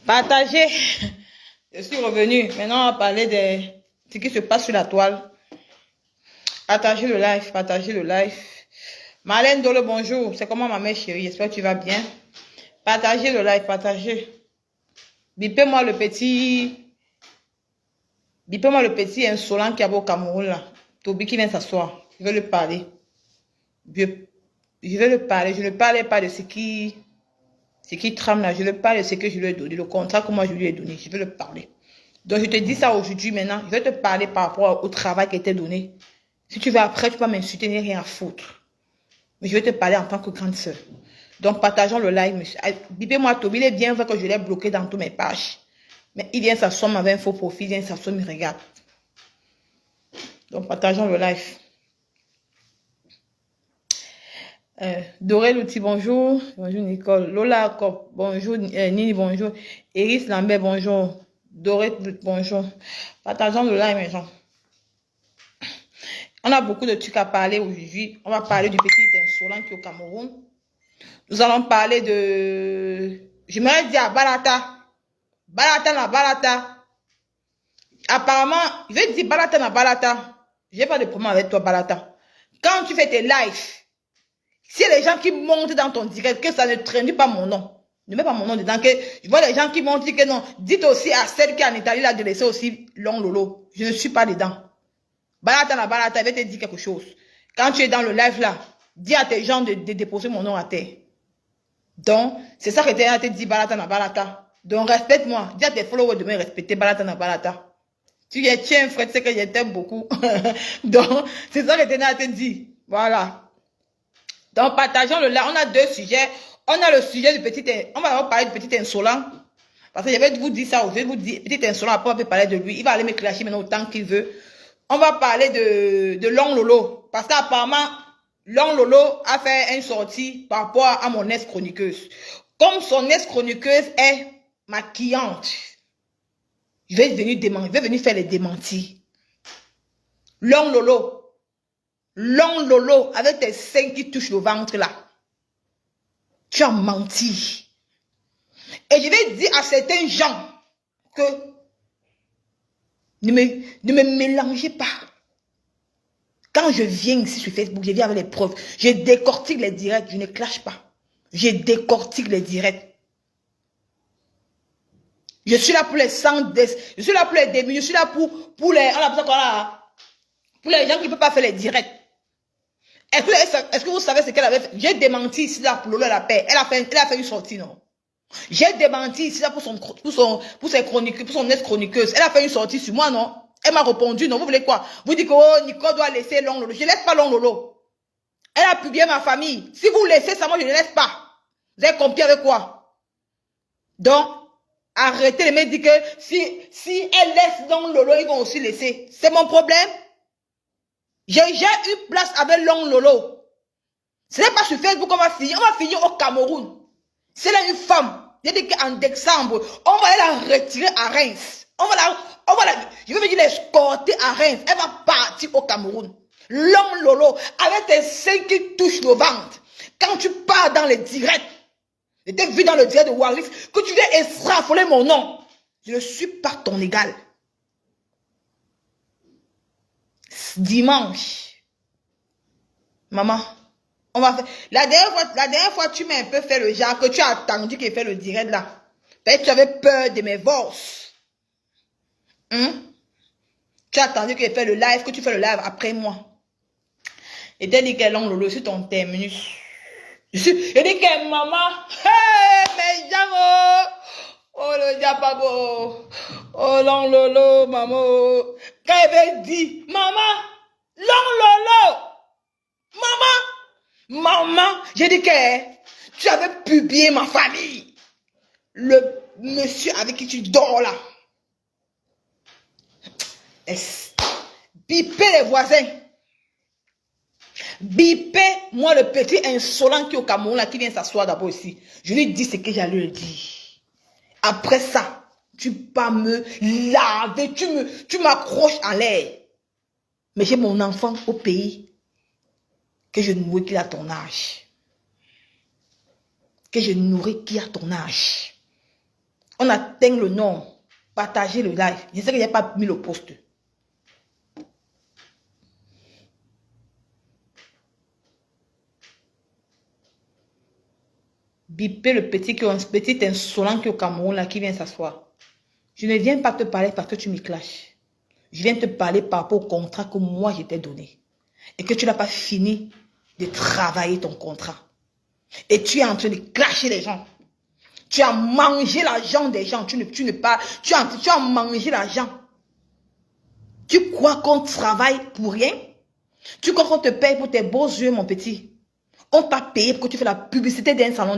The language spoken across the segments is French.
Partagez. Je suis revenue. Maintenant, on va parler de ce qui se passe sur la toile. Partagez le live, partagez le live. Marlène Dolo, bonjour. C'est comment ma mère chérie? J'espère que tu vas bien. Partagez le live, partagez. Bipez-moi le petit insolent qui a au Cameroun là. Toby qui vient s'asseoir. Je vais lui parler. Je vais lui parler. Je ne parlais pas de ce qui trame là. Je lui parle de ce que je lui ai donné. Le contrat que moi je lui ai donné. Je vais le parler. Donc je te dis ça aujourd'hui maintenant. Je vais te parler par rapport au travail qui était donné. Si tu veux après, tu peux m'insulter, n'y a rien à foutre. Mais je vais te parler en tant que grande sœur. Donc partageons le live, monsieur. Bipez-moi Toby, il est bien vrai que je l'ai bloqué dans toutes mes pages. Mais il vient s'asseoir avec un faux profil, il vient s'asseoir, il me regarde. Donc partageons le live. Doré Louti, bonjour. Bonjour Nicole. Lola Cop, bonjour. Nini, bonjour. Iris Lambert, bonjour. Doré, bonjour. Partageons le live, mes gens. On a beaucoup de trucs à parler aujourd'hui. On va parler du petit insolent qui est au Cameroun. Nous allons parler de... J'aimerais dire à Balata. Balata na Balata. Apparemment, je vais te dire Balata na Balata. Je n'ai pas de problème avec toi, Balata. Quand tu fais tes lives, si y a les gens qui montent dans ton direct, que ça ne traîne pas mon nom. Ne mets pas mon nom dedans. Que je vois les gens qui montent, que non. Dites aussi à celle qui est en Italie là de laisser aussi Long Lolo. Je ne suis pas dedans. Balata na Balata, je vais te dire quelque chose. Quand tu es dans le live là, dis à tes gens de déposer mon nom à terre. Donc, c'est ça que tu as dit Balata na Balata. Donc, respecte-moi. Dis à tes followers de me respecter Balata na Balata. Tu es tiens, frère, tu sais que je t'aime beaucoup. Donc, c'est ça que tu as dit. Voilà. Donc, partageons le live. On a deux sujets. On a le sujet du petit... On va parler du petit insolent. Parce que je vais vous dire ça. Je vais vous dire, petit insolent, après on peut parler de lui. Il va aller me clasher maintenant autant qu'il veut. On va parler de Long Lolo. Parce qu'apparemment, Long Lolo a fait une sortie par rapport à mon ex-chroniqueuse. Comme son ex-chroniqueuse est ma cliente, je vais venir faire les démentis. Long Lolo, avec tes seins qui touchent le ventre là. Tu as menti. Et je vais dire à certains gens que ne me mélangez pas. Quand je viens ici sur Facebook, je viens avec les preuves. Je décortique les directs, je ne clash pas. Je décortique les directs. Je suis là pour les je suis là pour les débuts, je suis là pour les, pour les gens qui ne peuvent pas faire les directs. Est-ce que vous savez ce qu'elle avait fait? J'ai démenti ici là pour Lolo la paix. Elle a fait une sortie, non? J'ai démenti ici là pour son ex-chroniqueuse. Elle a fait une sortie sur moi, non? Elle m'a répondu, non? Vous voulez quoi? Vous dites que oh, Nicole doit laisser Long Lolo. Je ne laisse pas Long Lolo. Elle a publié ma famille. Si vous laissez ça, moi je ne laisse pas. Vous avez compris avec quoi? Donc, arrêtez de me dire que si elle laisse Long Lolo, ils vont aussi laisser. C'est mon problème. J'ai une place avec Long Lolo. Ce n'est pas sur Facebook qu'on va finir. On va finir au Cameroun. C'est là une femme. J'ai dit qu'en décembre, on va la retirer à Reims. Je vais venir l'escorter à Reims. Elle va partir au Cameroun. Long Lolo, avec tes seins qui touchent le ventre. Quand tu pars dans les directs, je t'ai vu dans le direct de Wallis, que tu viens estrafoler mon nom. Je ne suis pas ton égal. Dimanche, maman, on va faire. La dernière fois, tu m'as un peu fait le genre que tu as attendu qu'il fait le direct là. Peut-être que tu avais peur de mes voix. Tu as attendu qu'il fait le live, que tu fais le live après moi. Et t'as dit que Long Lolo, c'est ton terminus. Je dis que maman, hey, mais j'aime, oh le diababo, oh Long Lolo, maman. Quand elle avait dit, maman, Long Lolo, maman, j'ai dit que tu avais publié ma famille. Le monsieur avec qui tu dors là. Bipez les voisins. Bipez moi le petit insolent qui est au Cameroun là, qui vient s'asseoir d'abord ici. Je lui dis ce que j'allais lui dire. Après ça, tu vas me laver, tu m'accroches en l'air. Mais j'ai mon enfant au pays que je nourris qui a ton âge. Que je nourris qui a ton âge. On atteint le nom. Partagez le live. Je sais que je n'ai pas mis le post. Bipez le petit insolent qui est au Cameroun là, qui vient s'asseoir. Je ne viens pas te parler parce que tu me clashes. Je viens te parler par rapport au contrat que moi je t'ai donné. Et que tu n'as pas fini de travailler ton contrat. Et tu es en train de clasher les gens. Tu as mangé l'argent des gens. Tu as mangé l'argent. Tu crois qu'on travaille pour rien? Tu crois qu'on te paye pour tes beaux yeux, mon petit? On t'a payé pour que tu fasses la publicité d'un salon,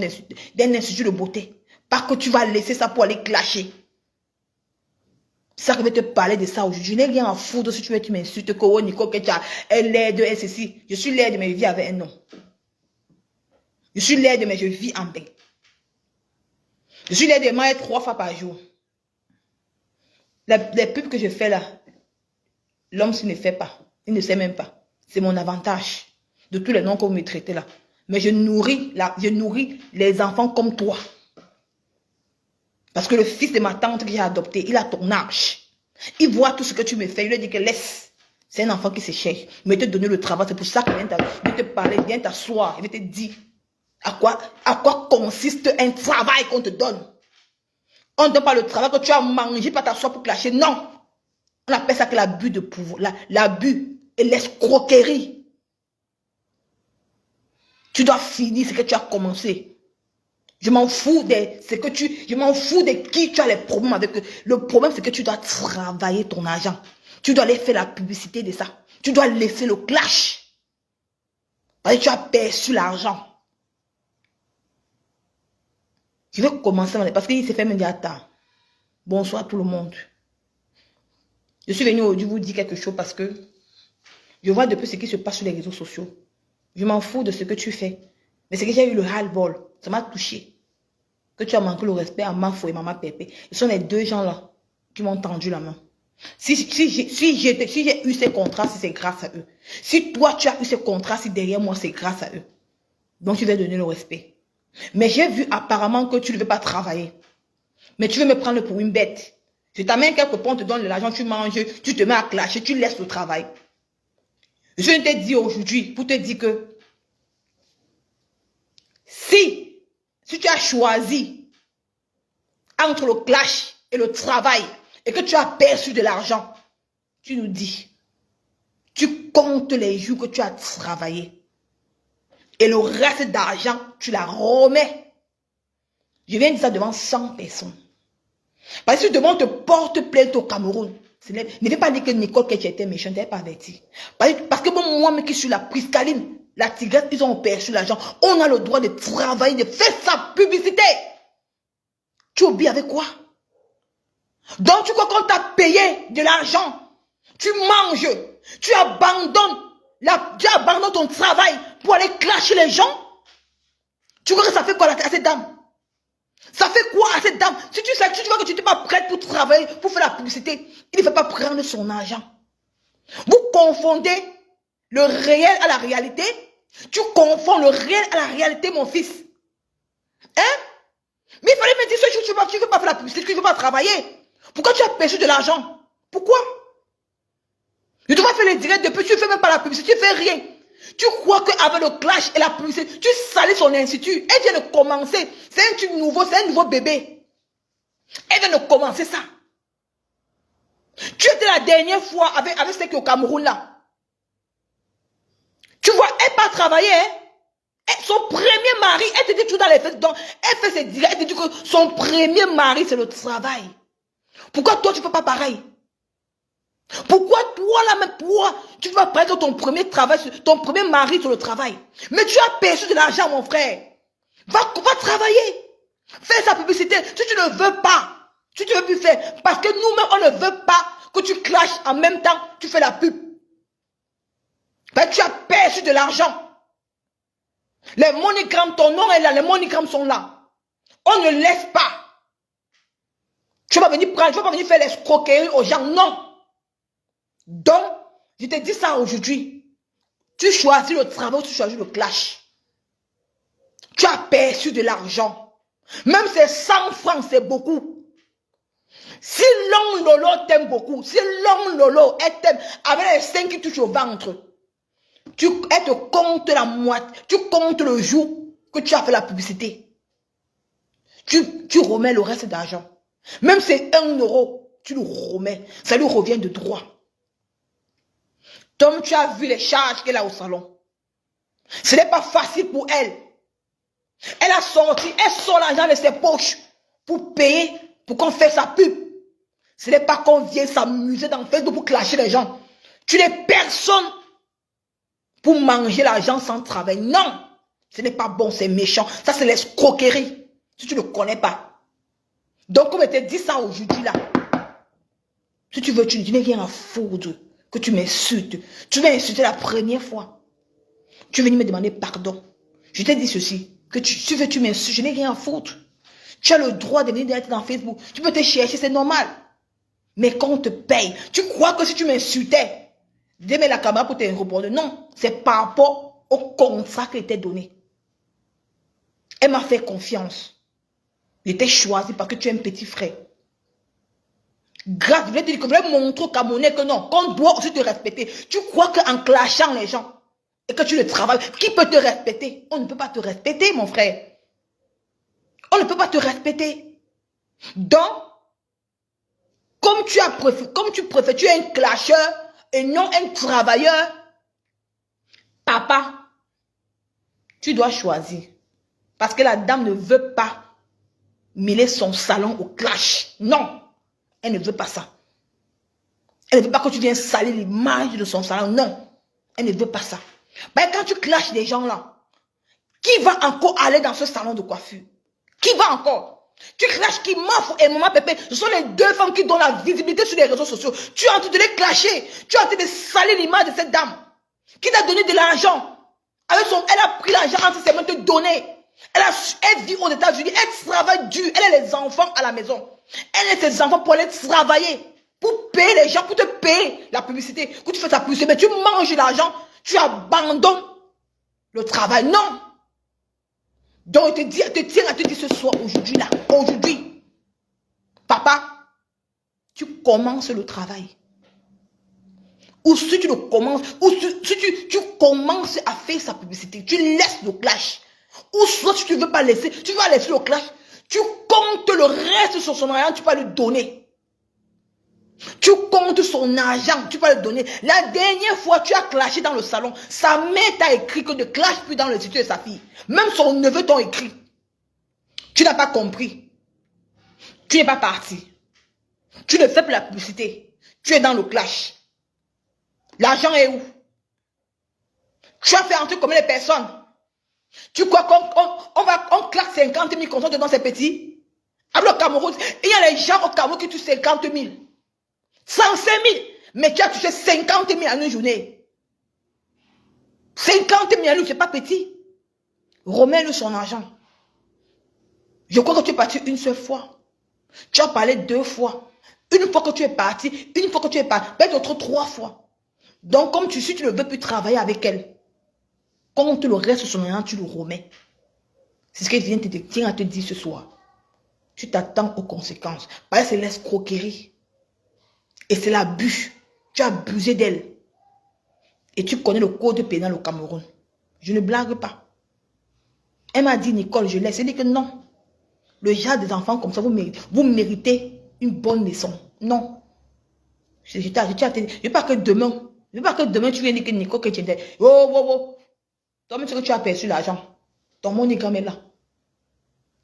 d'un institut de beauté. Pas que tu vas laisser ça pour aller clasher. Ça, je vais te parler de ça aujourd'hui. Je n'ai rien à foutre si tu veux, tu m'insultes. Que oh, Nico, que tu as l'aide, ceci. Je suis l'aide, mais je vis avec un nom. Je suis l'aide, mais je vis en paix. Je suis l'aide, mais 3 fois par jour. Les pubs que je fais là, l'homme s'il ne fait pas. Il ne sait même pas. C'est mon avantage. De tous les noms que vous me traitez là. Mais je nourris les enfants comme toi. Parce que le fils de ma tante que j'ai adopté, il a ton âge. Il voit tout ce que tu me fais. Il lui dit que laisse. C'est un enfant qui se cherche. Mais te donner le travail. C'est pour ça que je viens te parler, viens t'asseoir. Je vais te dire à quoi consiste un travail qu'on te donne. On ne donne pas le travail que tu as mangé par t'asseoir pour clasher. Non. On appelle ça que l'abus de pouvoir. L'abus et l'escroquerie. Tu dois finir ce que tu as commencé. Je m'en fous je m'en fous de qui tu as les problèmes avec eux. Le problème, c'est que tu dois travailler ton argent. Tu dois aller faire la publicité de ça. Tu dois laisser le clash. Parce que tu as perçu l'argent. Je vais commencer parce qu'il s'est fait me dire attends. Bonsoir tout le monde. Je suis venu aujourd'hui vous dire quelque chose parce que je vois depuis ce qui se passe sur les réseaux sociaux. Je m'en fous de ce que tu fais. Mais c'est que j'ai eu le ras-le-bol. Ça m'a touché. Que tu as manqué le respect à Mafo et Maman Pépé. Ce sont les deux gens-là qui m'ont tendu la main. Si j'ai eu ces contrats, c'est grâce à eux. Si toi, tu as eu ces contrats, si derrière moi, c'est grâce à eux. Donc, tu vas donner le respect. Mais j'ai vu apparemment que tu ne veux pas travailler. Mais tu veux me prendre pour une bête. Je t'amène quelque part, on te donne de l'argent, tu manges, tu te mets à clasher, tu laisses le travail. Je t'ai dit aujourd'hui pour te dire que si tu as choisi entre le clash et le travail et que tu as perçu de l'argent, tu nous dis, tu comptes les jours que tu as travaillé et le reste d'argent, tu la remets. Je viens de dire ça devant 100 personnes. Parce que devant te porte plainte au Cameroun. Ne vais pas dire que Nicole, que tu étais méchante, tu n'avais pas averti. Parce que moi, qui suis la priscaline, la tigresse, ils ont perçu l'argent. On a le droit de travailler, de faire sa publicité. Tu oublies avec quoi? Donc, tu crois qu'on t'a payé de l'argent? Tu manges, tu abandonnes ton travail pour aller clasher les gens? Tu crois que ça fait quoi à cette dame? Ça fait quoi à cette dame? Si tu sais que tu vois que tu n'es pas prête pour travailler, pour faire la publicité, il ne fait pas prendre son argent. Vous confondez le réel à la réalité. Tu confonds le réel à la réalité, mon fils. Hein? Mais il fallait me dire ce jour, tu ne veux pas faire la publicité, tu ne veux pas travailler. Pourquoi tu as perçu de l'argent? Pourquoi? Je te vois faire les directs depuis, tu ne fais même pas la publicité, tu ne fais rien. Tu crois qu'avec le clash et la publicité, tu salis son institut. Elle vient de commencer. C'est un nouveau bébé. Elle vient de commencer ça. Tu étais la dernière fois avec ceux qui sont au Cameroun là. Tu vois, elle part travailler. Hein? Son premier mari, elle te dit tout dans les fesses. Donc, elle fait ses directs, elle te dit que son premier mari, c'est le travail. Pourquoi toi, tu ne fais pas pareil? Pourquoi toi là même tu vas prendre ton premier travail, ton premier mari sur le travail? Mais tu as perçu de l'argent, mon frère. Va travailler. Fais sa publicité. Si tu ne veux pas, si tu ne veux plus faire, parce que nous-mêmes on ne veut pas que tu clashes en même temps, tu fais la pub. Ben, tu as perçu de l'argent. Les monogrammes, ton nom est là, les monogrammes sont là. On ne laisse pas. Tu vas venir prendre, tu vas pas venir faire l'escroquerie aux gens, non. Donc, Je te dis ça aujourd'hui. Tu choisis le travail ou tu choisis le clash. Tu as perçu de l'argent. Même ces 100 francs, c'est beaucoup. Si l'homme Lolo t'aime beaucoup, si l'homme Lolo t'aime avec les seins qui touchent au ventre, elle te compte la moitié, tu comptes le jour que tu as fait la publicité. Tu remets le reste d'argent. Même si c'est 1 euro, tu le remets. Ça lui revient de droit. Tom, tu as vu les charges qu'elle a au salon. Ce n'est pas facile pour elle. Elle a sorti, elle sort l'argent de ses poches pour payer, pour qu'on fasse sa pub. Ce n'est pas qu'on vient s'amuser dans Facebook pour clasher les gens. Tu n'es personne pour manger l'argent sans travail. Non, ce n'est pas bon, c'est méchant. Ça, c'est l'escroquerie. Si tu ne connais pas. Donc, comme je te dis ça aujourd'hui là, si tu veux, tu n'es rien à foutre que tu m'insultes. Tu m'as insulté la première fois. Tu es venu me demander pardon. Je t'ai dit ceci, que tu veux, tu m'insultes, je n'ai rien à foutre. Tu as le droit de venir être dans Facebook. Tu peux te chercher, c'est normal. Mais quand on te paye, tu crois que si tu m'insultais, je mets la caméra pour te répondre. Non, c'est par rapport au contrat qui était donné. Elle m'a fait confiance. J'étais choisi parce que tu es un petit frère. Grave, je voulais te dire que je voulais montrer aux Camerounais que non, qu'on doit aussi te respecter. Tu crois qu'en clashant les gens et que tu le travailles, qui peut te respecter? On ne peut pas te respecter, mon frère. On ne peut pas te respecter. Donc, comme tu préfères, tu es un clasheur et non un travailleur, papa, tu dois choisir. Parce que la dame ne veut pas mêler son salon au clash. Non, elle ne veut pas ça. Elle ne veut pas que tu viennes salir l'image de son salon. Non, elle ne veut pas ça. Ben, quand tu clashes des gens là, qui va encore aller dans ce salon de coiffure? Qui va encore? Tu clashes qui m'offre et maman Pépé. Ce sont les deux femmes qui donnent la visibilité sur les réseaux sociaux. Tu es en train de les clasher. Tu es en train de salir l'image de cette dame qui t'a donné de l'argent. Elle a pris l'argent entre ses mains de te donner. Elle vit aux États-Unis. Elle travaille dur. Elle a les enfants à la maison. Elle a ses enfants pour aller travailler. Pour payer les gens, pour te payer la publicité. Quand tu fais ta publicité, mais tu manges l'argent. Tu abandonnes le travail. Non. Donc, je te tiens à te dire ce soir, aujourd'hui, là, aujourd'hui, papa, tu commences le travail. Ou si tu le commences, ou si tu commences à faire sa publicité, tu laisses le clash. Ou soit si tu ne veux pas laisser, tu vas laisser le clash, tu comptes le reste sur son argent, tu vas le donner. Tu comptes son argent, tu vas le donner. La dernière fois, tu as clashé dans le salon. Sa mère t'a écrit que ne clash plus dans le site de sa fille. Même son neveu t'a écrit. Tu n'as pas compris. Tu n'es pas parti. Tu ne fais plus la publicité. Tu es dans le clash. L'argent est où? Tu as fait un truc comme les personnes. Tu crois qu'on claque 50 000 comme ça dedans ces petits? Alors au Cameroun, il y a les gens au Cameroun qui touchent 50 000. 105 000. Mais tu as touché 50 000 en une journée. 50 000 en une, c'est pas petit. Remets-le son argent. Je crois que tu es parti une seule fois. Tu as parlé 2 fois. Une fois que tu es parti, peut-être 3 fois. Donc, comme si tu ne veux plus travailler avec elle, compte le reste de son argent, tu le remets. C'est ce que je viens à te dire ce soir. Tu t'attends aux conséquences. Parce que c'est l'escroquerie. Et c'est l'abus. Tu as abusé d'elle. Et tu connais le code pénal au Cameroun. Je ne blague pas. Elle m'a dit, Nicole, je laisse. Elle dit que non. Le genre des enfants comme ça, vous méritez une bonne leçon. Non. Je ne veux pas que demain, tu viennes dire que Nicole, que tu es. Oh, oh, oh. Toi-même, c'est que tu as perçu l'argent. Ton monogramme est là.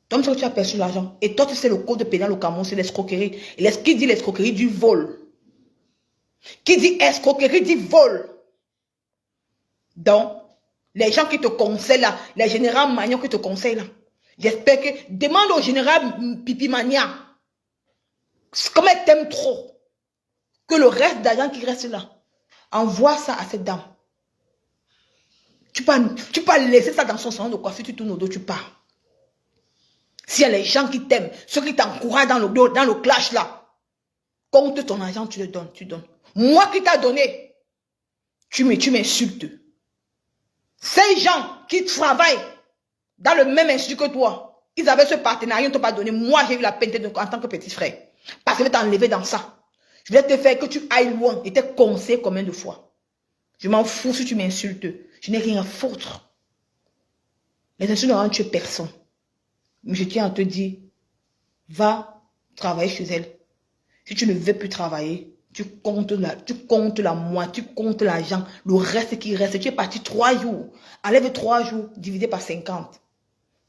Toi-même, c'est que tu as perçu l'argent. Et toi, tu sais le code pénal au Cameroun, c'est l'escroquerie. Et qui dit l'escroquerie du vol. Qui dit escroquerie dit vol. Donc, les gens qui te conseillent là, les généraux Magnon qui te conseillent là, j'espère que, demande au général Pipi Mania, comme elle t'aime trop, que le reste d'argent qui reste là, envoie ça à cette dame. Tu peux laisser ça dans son salon de coiffure, tu tournes au dos, tu pars. S'il y a les gens qui t'aiment, ceux qui t'encouragent dans le clash là, compte ton argent, tu le donnes, tu donnes. Moi qui t'a donné, tu m'insultes. Ces gens qui travaillent dans le même institut que toi, ils avaient ce partenariat, ils ne t'ont pas donné. Moi, j'ai eu la peine en tant que petit frère. Parce que je vais t'enlever dans ça. Je vais te faire que tu ailles loin et te conseiller combien de fois. Je m'en fous si tu m'insultes. Je n'ai rien à foutre. Les insultes n'auront tué personne. Mais je tiens à te dire, va travailler chez elle. Si tu ne veux plus travailler, tu comptes la moitié, tu comptes l'argent, le reste qui reste. Tu es parti 3 jours. Enlève 3 jours, divisé par 50.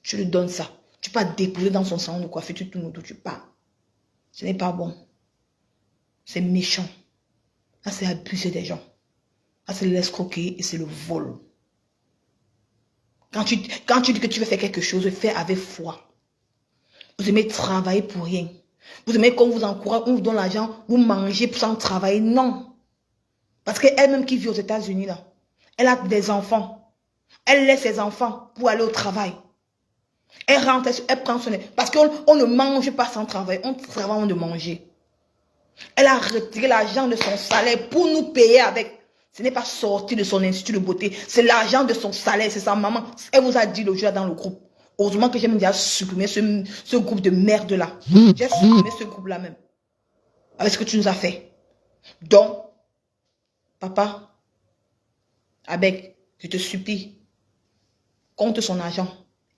Tu lui donnes ça. Tu peux déposer dans son salon de coiffure, tu tournes autour, tu pars. Ce n'est pas bon. C'est méchant. Là, c'est abuser des gens. Là, c'est l'escroquerie et c'est le vol. Quand tu dis que tu veux faire quelque chose, fais avec foi. Vous aimez travailler pour rien. Vous aimez qu'on vous encourage, on vous donne l'argent, vous mangez sans travailler. Non. Parce qu'elle-même qui vit aux États-Unis, là, elle a des enfants. Elle laisse ses enfants pour aller au travail. Elle rentre, elle prend son... Parce qu'on ne mange pas sans travail. On travaille avant de manger. Elle a retiré l'argent de son salaire pour nous payer avec. Ce n'est pas sorti de son institut de beauté. C'est l'argent de son salaire. C'est sa maman. Elle vous a dit le jour dans le groupe. Heureusement que j'ai même déjà supprimé ce groupe de merde là. J'ai supprimé ce groupe là même. Avec ce que tu nous as fait. Donc, papa, avec, je te supplie, compte son argent.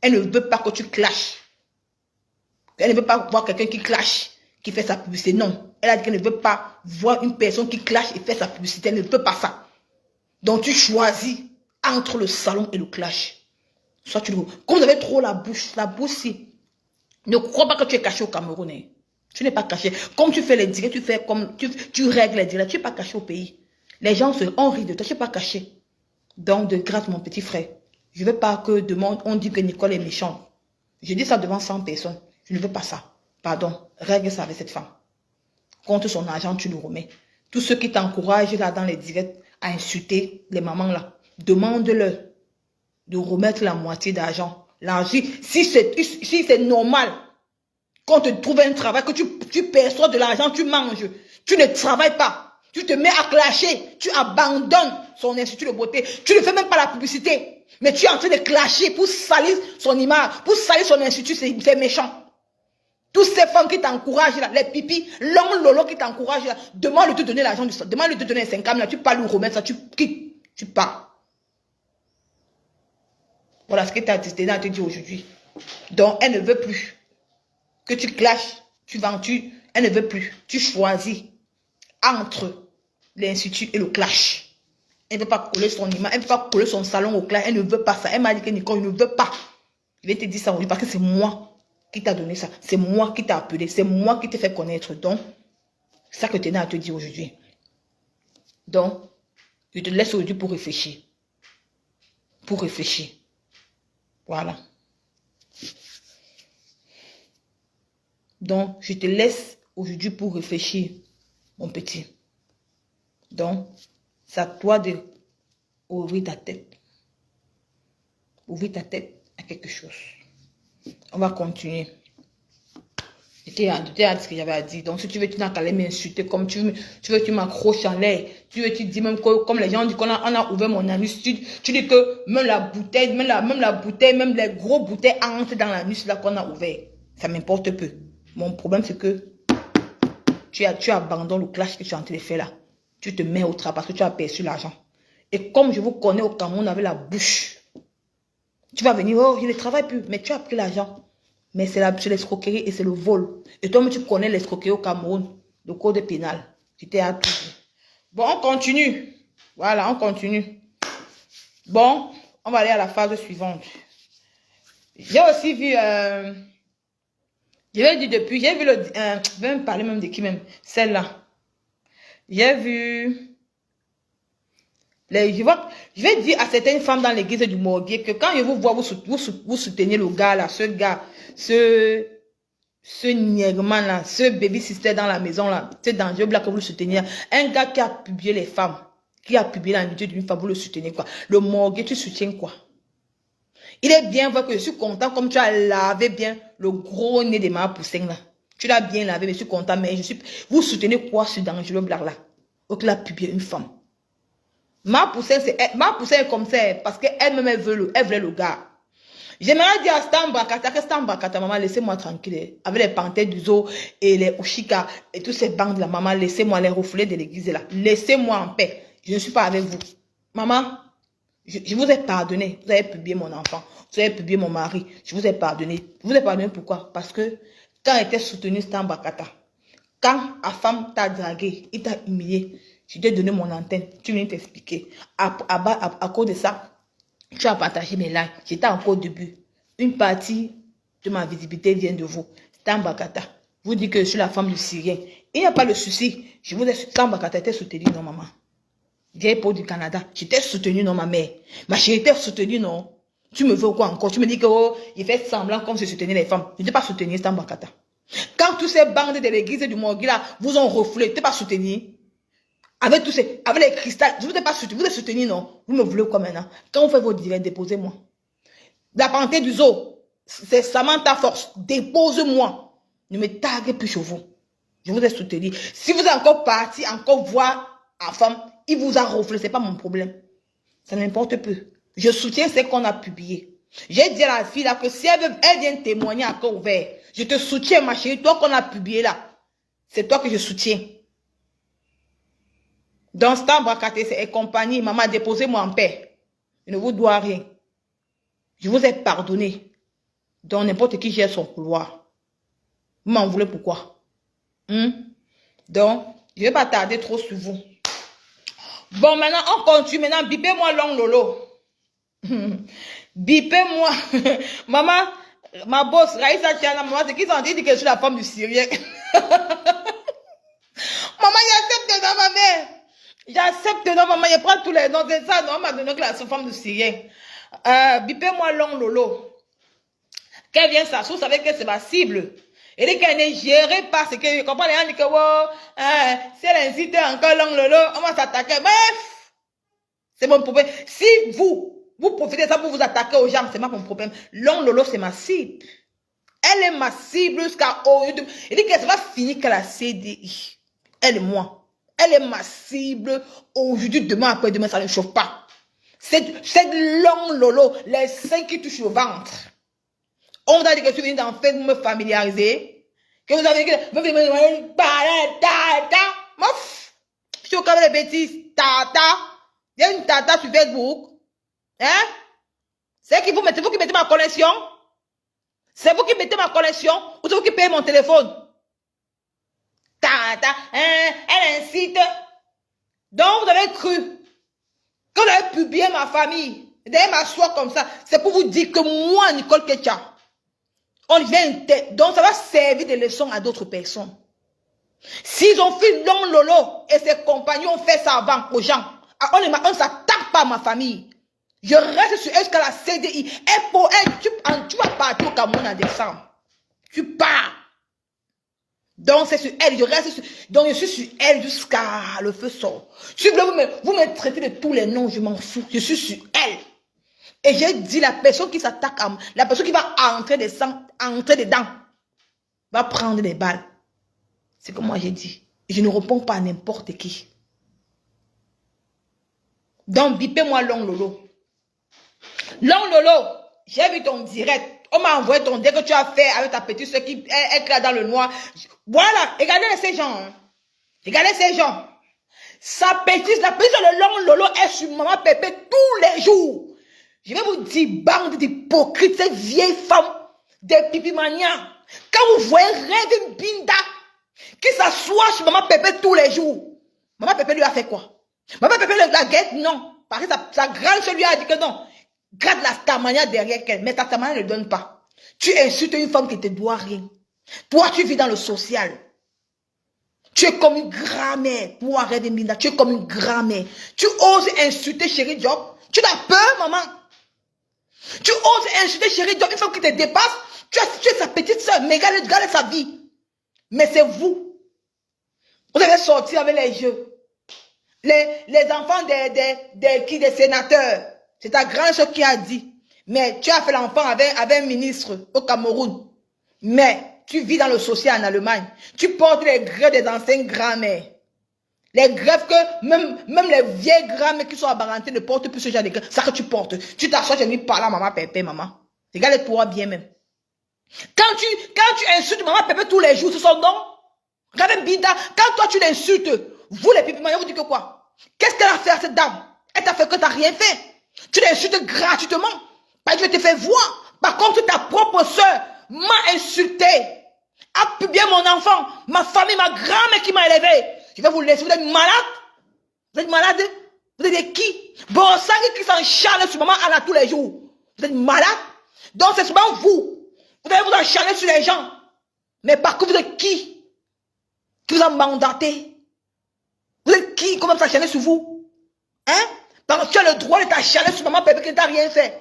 Elle ne veut pas que tu clashes. Elle ne veut pas voir quelqu'un qui clash, qui fait sa publicité. Non. Elle a dit qu'elle ne veut pas voir une personne qui clash et fait sa publicité. Elle ne veut pas ça. Donc tu choisis entre le salon et le clash. Soit tu le... Comme vous avez trop la bouche si. Ne crois pas que tu es caché au Cameroun. Hein. Tu n'es pas caché. Comme tu fais les directs, tu fais comme tu règles les directs. Tu n'es pas caché au pays. Les gens ont ri de toi. Tu n'es pas caché. Donc de grâce, mon petit frère. Je ne veux pas que demain on dit que Nicole est méchante. Je dis ça devant 100 personnes. Je ne veux pas ça. Pardon. Règle ça avec cette femme. Compte son argent, tu le remets. Tous ceux qui t'encouragent là dans les directs à insulter les mamans là, demande-leur de remettre la moitié d'argent. L'argent, si c'est normal qu'on te trouve un travail, que tu perçois de l'argent, tu manges, tu ne travailles pas, tu te mets à clasher, tu abandonnes son institut de beauté, tu ne fais même pas la publicité, mais tu es en train de clasher pour salir son image, pour salir son institut, c'est méchant. Toutes ces femmes qui t'encouragent là, les pipis, l'homme lolo qui t'encourage là, demande de te donner l'argent du sol, demande de te donner 50 là, tu peux lui remettre ça, tu quittes, tu pars. Voilà ce que tu as décidé à te dire aujourd'hui. Donc, elle ne veut plus que tu clashes, tu ventures, elle ne veut plus. Tu choisis entre l'institut et le clash. Elle ne veut pas coller son image, elle ne veut pas coller son salon au clash, elle ne veut pas ça. Elle m'a dit que Nicole, je ne veux pas. Je vais te dire ça aujourd'hui parce que c'est moi qui t'a donné ça. C'est moi qui t'a appelé. C'est moi qui t'ai fait connaître. Donc, c'est ça que tu as à te dire aujourd'hui. Donc, je te laisse aujourd'hui pour réfléchir. Pour réfléchir. Voilà. Donc, je te laisse aujourd'hui pour réfléchir, mon petit. Donc, c'est à toi de ouvrir ta tête. Ouvrir ta tête à quelque chose. On va continuer. J'étais à ce que j'avais à dire. Donc, si tu veux, tu n'as qu'à aller m'insulter comme tu veux, tu m'accroches en l'air. Tu dis même que, comme les gens disent qu'on a ouvert mon anus, tu dis que même la bouteille, même les gros bouteilles entrent dans l'anus là qu'on a ouvert. Ça m'importe peu. Mon problème, c'est que tu abandonnes le clash que tu es en train de faire là. Tu te mets au travail parce que tu as perçu l'argent. Et comme je vous connais au Cameroun avec la bouche, tu vas venir, oh, je ne travaille plus, mais tu as pris l'argent. Mais c'est l'escroquerie et c'est le vol. Et toi, tu connais l'escroquerie au Cameroun, le code pénal. Tu t'es à tout. Bon, on continue. Voilà, on continue. Bon, on va aller à la phase suivante. J'ai aussi vu, je l'ai dit depuis, j'ai vu je vais me parler même de qui même, celle-là. J'ai vu, je vais dire à certaines femmes dans l'église du Morguier que quand je vous vois, vous soutenez le gars là, ce niègement là, ce baby sister dans la maison là, c'est dangereux là que vous le soutenez. Un gars qui a publié les femmes, qui a publié la vidéo d'une femme, vous le soutenez quoi. Le Morguier, tu soutiens quoi? Il est bien vrai que je suis content comme tu as lavé bien le gros nez de ma poussine là. Tu l'as bien lavé, mais je suis content, mais vous soutenez quoi ce dangereux blague là? Donc il a publié une femme. Ma poussée est comme ça parce qu'elle-même, elle voulait le gars. J'aimerais dire à Stambrakata que Stambrakata, maman, laissez-moi tranquille. Avec les panthères du zoo et les Ushika et tous ces bandes de la maman, laissez-moi les reflets de l'église là. Laissez-moi en paix. Je ne suis pas avec vous. Maman, je vous ai pardonné. Vous avez publié mon enfant. Vous avez publié mon mari. Je vous ai pardonné. Je vous ai pardonné pourquoi? Parce que quand elle était soutenue Stambrakata, quand la femme t'a dragué, il t'a humilié, je t'ai donné mon antenne. Tu viens t'expliquer. À cause de ça, tu as partagé mes likes. J'étais encore au début. Une partie de ma visibilité vient de vous. Stambrakata. Vous dites que je suis la femme du Syrien. Il n'y a pas de souci. Je vous ai Stambrakata était soutenue, non, maman. Vieille peau du Canada. J'étais soutenue, non, ma mère. Ma chérie était soutenue, non. Tu me veux quoi encore? Tu me dis que, oh, il fait semblant comme si je soutenais les femmes. Je n'étais pas soutenue, Stambrakata. Quand tous ces bandes de l'église et du Morgui là vous ont reflé, tu n'es pas soutenu. Avec les cristals, je ne vous ai pas soutenu. Vous êtes soutenu, non? Vous me voulez quoi maintenant? Quand vous faites vos directs, déposez-moi. La panthère du zoo, c'est Samantha Force. Dépose-moi. Ne me taguez plus chez vous. Je vous ai soutenu. Si vous êtes encore parti, encore voir en femme, il vous a reflé. Ce n'est pas mon problème. Ça n'importe peu. Je soutiens ce qu'on a publié. J'ai dit à la fille là que si elle vient témoigner à corps ouvert, je te soutiens, ma chérie. Toi qu'on a publié là, c'est toi que je soutiens. Dans Stambrakata et compagnie, maman, déposez-moi en paix. Je ne vous dois rien. Je vous ai pardonné. Donc, n'importe qui gère son couloir. Vous m'en voulez pourquoi? Donc, je ne vais pas tarder trop sur vous. Bon, maintenant, on continue. Maintenant, bipez-moi Long Lolo. Bipez-moi. Maman, ma boss, Raïssa Tiana, maman, c'est qu'ils ont dit que je suis la femme du Syrien. Maman, j'accepte dans ma mère. J'accepte dans maman, je prends tous les noms. C'est ça, non, on m'a donné que la femme du Syrien. Bipez-moi Long Lolo. Qu'elle vient s'asseoir, vous savez que c'est ma cible. Elle dit qu'elle n'est gérée par ce que je comprends. Les gens disent que si elle incite encore Long Lolo, on va s'attaquer. Bref, c'est mon problème. Si vous profitez de ça pour vous attaquer aux gens, c'est pas mon problème. Long Lolo, c'est ma cible. Elle est ma cible jusqu'à aujourd'hui. Elle dit qu'elle va finir qu'elle a CDI. Elle et moi. Elle est ma cible aujourd'hui, demain, après demain, ça ne chauffe pas. C'est Long Lolo, les seins qui touchent au ventre. On vous a dit que je suis venue dans fait me familiariser. Que vous avez dit que je suis au cas des bêtises. Tata. Il y a une tata sur Facebook. Hein? C'est vous qui mettez ma connexion. C'est vous qui mettez ma connexion. Ou c'est vous qui payez mon téléphone. Tata. Elle incite. Donc vous avez cru. Quand vous avez publié ma famille. D'ailleurs m'asseoir comme ça. C'est pour vous dire que moi, Nicole Ketia. On vient donc ça va servir de leçon à d'autres personnes. S'ils ont fait Long Lolo et ses compagnons ont fait ça avant aux gens, on ne s'attaque pas à ma famille. Je reste sur elle jusqu'à la CDI. Et pour elle, tu vas partir au Cameroun en décembre. Tu pars. Donc c'est sur elle, je reste sur, donc je suis sur elle jusqu'à le feu sort. Si vous me traitez de tous les noms, je m'en fous. Je suis sur elle. Et j'ai dit, la personne qui s'attaque à moi, la personne qui va entrer dedans, va prendre des balles. C'est comme moi j'ai dit. Je ne réponds pas à n'importe qui. Donc, bipez-moi Long Lolo. Long Lolo, j'ai vu ton direct. On m'a envoyé ton direct que tu as fait avec ta petite soeur qui est là dans le noir. Voilà, regardez ces gens. Hein. Regardez ces gens. La petite de Long Lolo est sur maman Pépé tous les jours. Je vais vous dire, bande d'hypocrites, ces vieilles femmes, des pipimanias. Quand vous voyez Rêve Binda qui s'assoit sur maman Pépé tous les jours, maman Pépé lui a fait quoi? Maman Pépé la guette, non. Parce que sa grande soeur lui a dit que non. Garde la Tamania derrière elle, mais ta Tamania ne le donne pas. Tu insultes une femme qui te doit rien. Toi, tu vis dans le social. Tu es comme une grand-mère. Pour Rêve Binda, tu es comme une grand-mère. Tu oses insulter Chérie Diop. Tu as peur, maman. Tu oses insulter Chérie Diop, une femme qui te dépasse. Tu es sa petite soeur, mais regarde sa vie. Mais c'est vous. Vous avez sorti avec les jeux. Les enfants des sénateurs. C'est ta grand-soeur qui a dit. Mais tu as fait l'enfant avec un ministre au Cameroun. Mais tu vis dans le social en Allemagne. Tu portes les grès des anciennes grand-mères. Les grèves que même les vieilles grammes qui sont apparentées ne portent plus ce genre de grèves. Ça que tu portes. Tu t'assois, tu dis par là, maman Pépé, maman. Regarde-toi bien même. Quand tu insultes maman Pépé tous les jours, c'est son nom. Regarde Binda, quand toi tu l'insultes, vous les pipimaniens, vous dites que quoi? Qu'est-ce qu'elle a fait à cette dame? Elle t'a fait que t'as rien fait. Tu l'insultes gratuitement. Parce que tu te fais voir. Par contre, ta propre soeur m'a insulté. A publié mon enfant, ma famille, ma grand-mère qui m'a élevé. Je vais vous laisser. Vous êtes malade? Vous êtes malade? Vous êtes qui? Bon sang qui s'encharne sur maman Anna tous les jours. Vous êtes malade? Donc c'est souvent vous. Vous allez vous acharner sur les gens. Mais par contre, vous êtes qui? Qui vous a mandaté? Vous êtes qui? Comment s'acharner sur vous? Hein? Parce que tu as le droit de t'acharner sur maman Pépé qui ne t'a rien fait.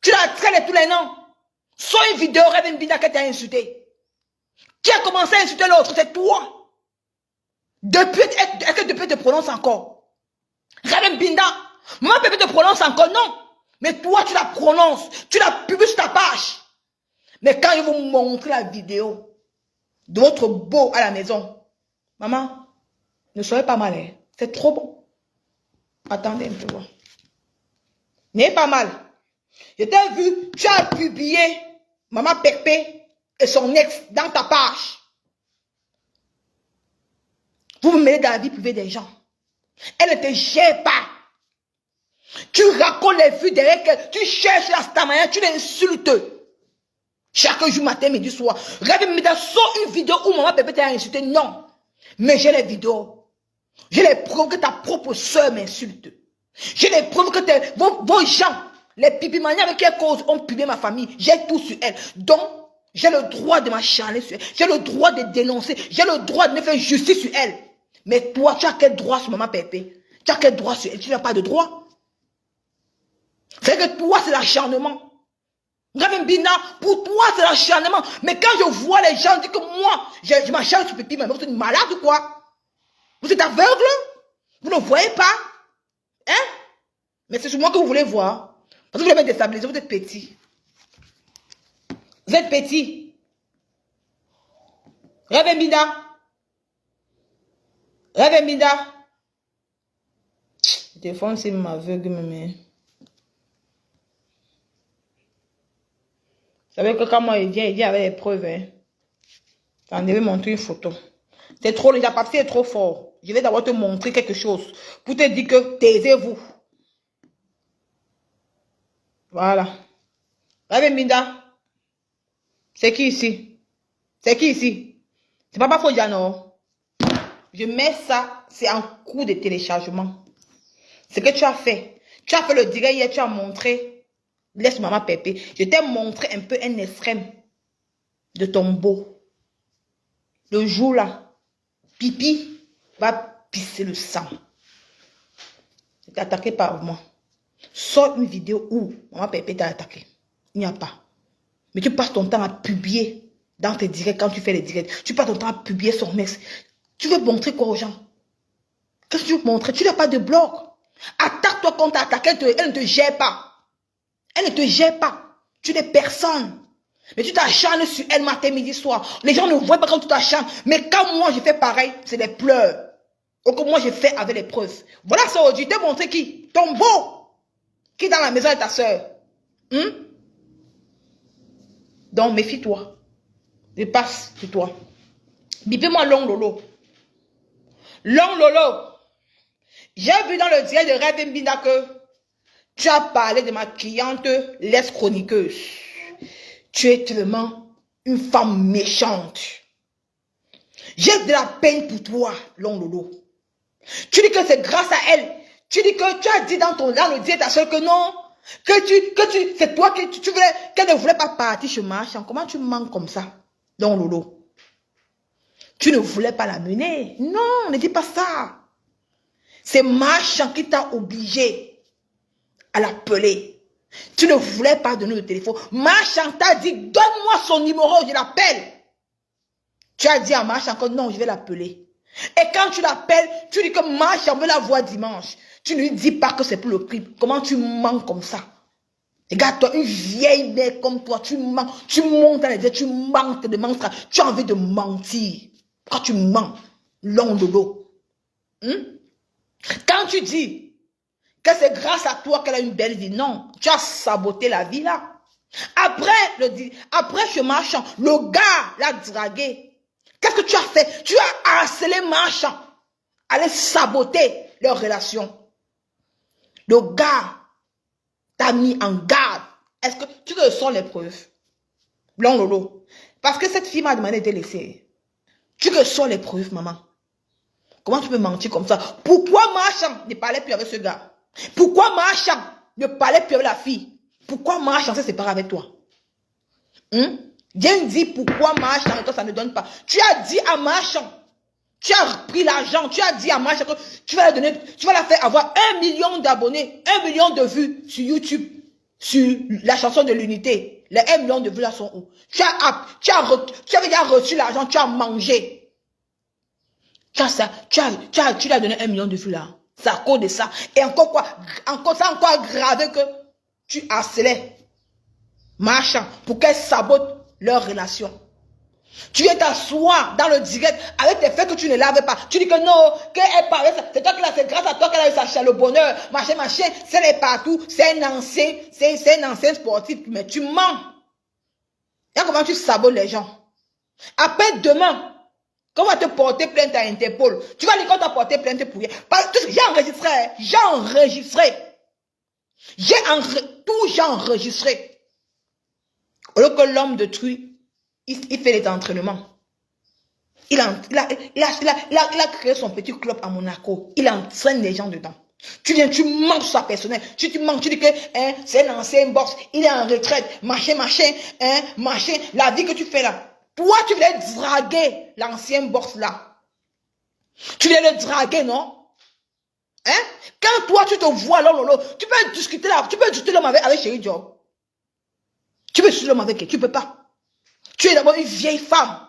Tu la traînes tous les noms. Soit une vidéo, rêve une bina qui t'a insulté. Qui a commencé à insulter l'autre? C'est toi. Est-ce que depuis te prononce encore? Rabem Binda, maman Pépé te prononce encore, non. Mais toi, tu la prononces. Tu la publies sur ta page. Mais quand ils vont montrer la vidéo de votre beau à la maison, maman, ne soyez pas mal, hein. C'est trop bon. Attendez un peu. N'est pas mal. Je t'ai vu, tu as publié maman Pépé et son ex dans ta page. Vous me mettez dans la vie privée des gens. Elle ne te gère pas. Tu racontes les vues derrière qu'elle. Tu cherches la stamaya, tu l'insultes. Chaque jour, matin, midi, soir. Rêve, mais sort une vidéo où maman Pépé t'a insulté. Non. Mais j'ai les vidéos. J'ai les preuves que ta propre soeur m'insulte. J'ai les preuves que vos gens, les pipimaniens avec qui elles causent, ont publié ma famille. J'ai tout sur elle. Donc, j'ai le droit de m'acharner sur elle. J'ai le droit de dénoncer. J'ai le droit de me faire justice sur elle. Mais toi, tu as quel droit sur maman Pépé? Tu as quel droit sur elle? Tu n'as pas de droit. C'est que toi, c'est l'acharnement. Bina, pour toi, c'est l'acharnement. Mais quand je vois les gens dire que moi, je m'acharne sur Pépi, mais vous êtes malade ou quoi? Vous êtes aveugle? Vous ne voyez pas? Hein? Mais c'est sur moi que vous voulez voir. Parce que vous voulez me déstabiliser, vous êtes petit. Vous êtes petit. Bina. Bina. Le téléphone, c'est m'aveugle, mais... Vous savez que quand moi il vient avec les preuves. Hein. J'en devais montrer une photo. C'est trop, le papier est trop fort. Je vais d'abord te montrer quelque chose. Pour te dire que taisez-vous. Voilà. Raven Binda. C'est qui ici? C'est qui ici? C'est Papa Fodjano. Je mets ça, c'est en cours de téléchargement. Ce que tu as fait. Tu as fait le direct hier, tu as montré. Laisse maman Pépé. Je t'ai montré un peu un extrême de ton beau. Le jour là, Pipi va pisser le sang. C'était attaqué par moi. Sors une vidéo où maman Pépé t'a attaqué. Il n'y a pas. Mais tu passes ton temps à publier dans tes directs quand tu fais les directs. Tu passes ton temps à publier son ex. Tu veux montrer quoi aux gens? Qu'est-ce que tu veux montrer? Tu n'as pas de blog. Attaque-toi quand t'as attaqué, elle ne te gère pas. Elle ne te gère pas. Tu n'es personne. Mais tu t'acharnes sur elle matin, midi, soir. Les gens ne voient pas quand tu t'acharnes. Mais quand moi, je fais pareil, c'est des pleurs. Donc moi, je fais avec les preuves. Voilà ça aujourd'hui. Je t'ai montré qui? Ton beau. Qui est dans la maison de ta soeur. Donc, méfie-toi. Je passe sur toi. Bipez-moi Long Lolo. Long Lolo. J'ai vu dans le direct de Rêve Mbinda que tu as parlé de ma cliente, l'ex-chroniqueuse. Tu es tellement une femme méchante. J'ai de la peine pour toi, Long Lolo. Tu dis que c'est grâce à elle. Tu dis que tu as dit dans le direct ta soeur que non. C'est toi tu voulais, qu'elle ne voulait pas partir chez Marchand. Comment tu manques comme ça, Long Lolo? Tu ne voulais pas la mener. Non, ne dis pas ça. C'est Marchand qui t'a obligé à l'appeler. Tu ne voulais pas donner le téléphone. Marchand t'a dit, donne-moi son numéro, je l'appelle. Tu as dit à Marchand que non, je vais l'appeler. Et quand tu l'appelles, tu dis que Marchand veut la voir dimanche. Tu ne lui dis pas que c'est pour le prix. Comment tu mens comme ça? Regarde-toi, une vieille mère comme toi, tu mens. Tu montes dans les yeux, tu manques de mentir. Tu as envie de mentir. Quand tu mens, Long Lolo. Quand tu dis que c'est grâce à toi qu'elle a une belle vie, non, tu as saboté la vie là. Après ce marchand, le gars l'a dragué. Qu'est-ce que tu as fait? Tu as harcelé marchand. Aller saboter leur relation. Le gars t'a mis en garde. Est-ce que tu veux sors les preuves? Blanc Lolo. Parce que cette fille m'a demandé de laisser. Tu veux sors les preuves, maman? Comment tu peux mentir comme ça? Pourquoi marchand ne parlait plus avec ce gars? Pourquoi marchand ne parlait plus avec la fille? Pourquoi marchand s'est séparé avec toi? Viens dire pourquoi marchand et toi ça ne donne pas. Tu as dit à marchand. Tu as pris l'argent, tu as dit à marchand que tu vas la donner, tu vas la faire avoir 1 million d'abonnés, 1 million de vues sur YouTube, sur la chanson de l'unité. Les 1 million de vues là sont où? Tu avais déjà reçu l'argent, tu as mangé. Tu lui as donné 1 million de vues là. C'est à cause de ça. Et encore quoi? C'est encore aggravé que tu harcelais marchand pour qu'elle sabote leur relation. Tu viens t'asseoir dans le direct avec des faits que tu ne laves pas. Tu dis que non, qu'elle parlait, c'est toi qui l'as, c'est grâce à toi qu'elle a eu sa le bonheur, machin, c'est les partout, c'est un ancien sportif, mais tu mens. Et comment tu sabotes les gens? Après demain, quand on va te porter plainte à Interpol, tu vas dire qu'on t'a porté plainte pour rien. J'ai enregistré. J'ai enregistré. Au lieu que l'homme de truie, il fait les entraînements. Il a créé son petit club à Monaco. Il entraîne les gens dedans. Tu viens, tu manges sa personnelle. Tu dis que c'est un ancien boss. Il est en retraite. Machin. La vie que tu fais là. Toi, tu voulais draguer l'ancien boss là. Tu voulais le draguer, non? Quand toi, tu te vois là, tu peux discuter là. Tu peux discuter l'homme avec Chéri Job. Tu peux discuter l'homme avec elle. Tu peux pas. Tu es d'abord une vieille femme,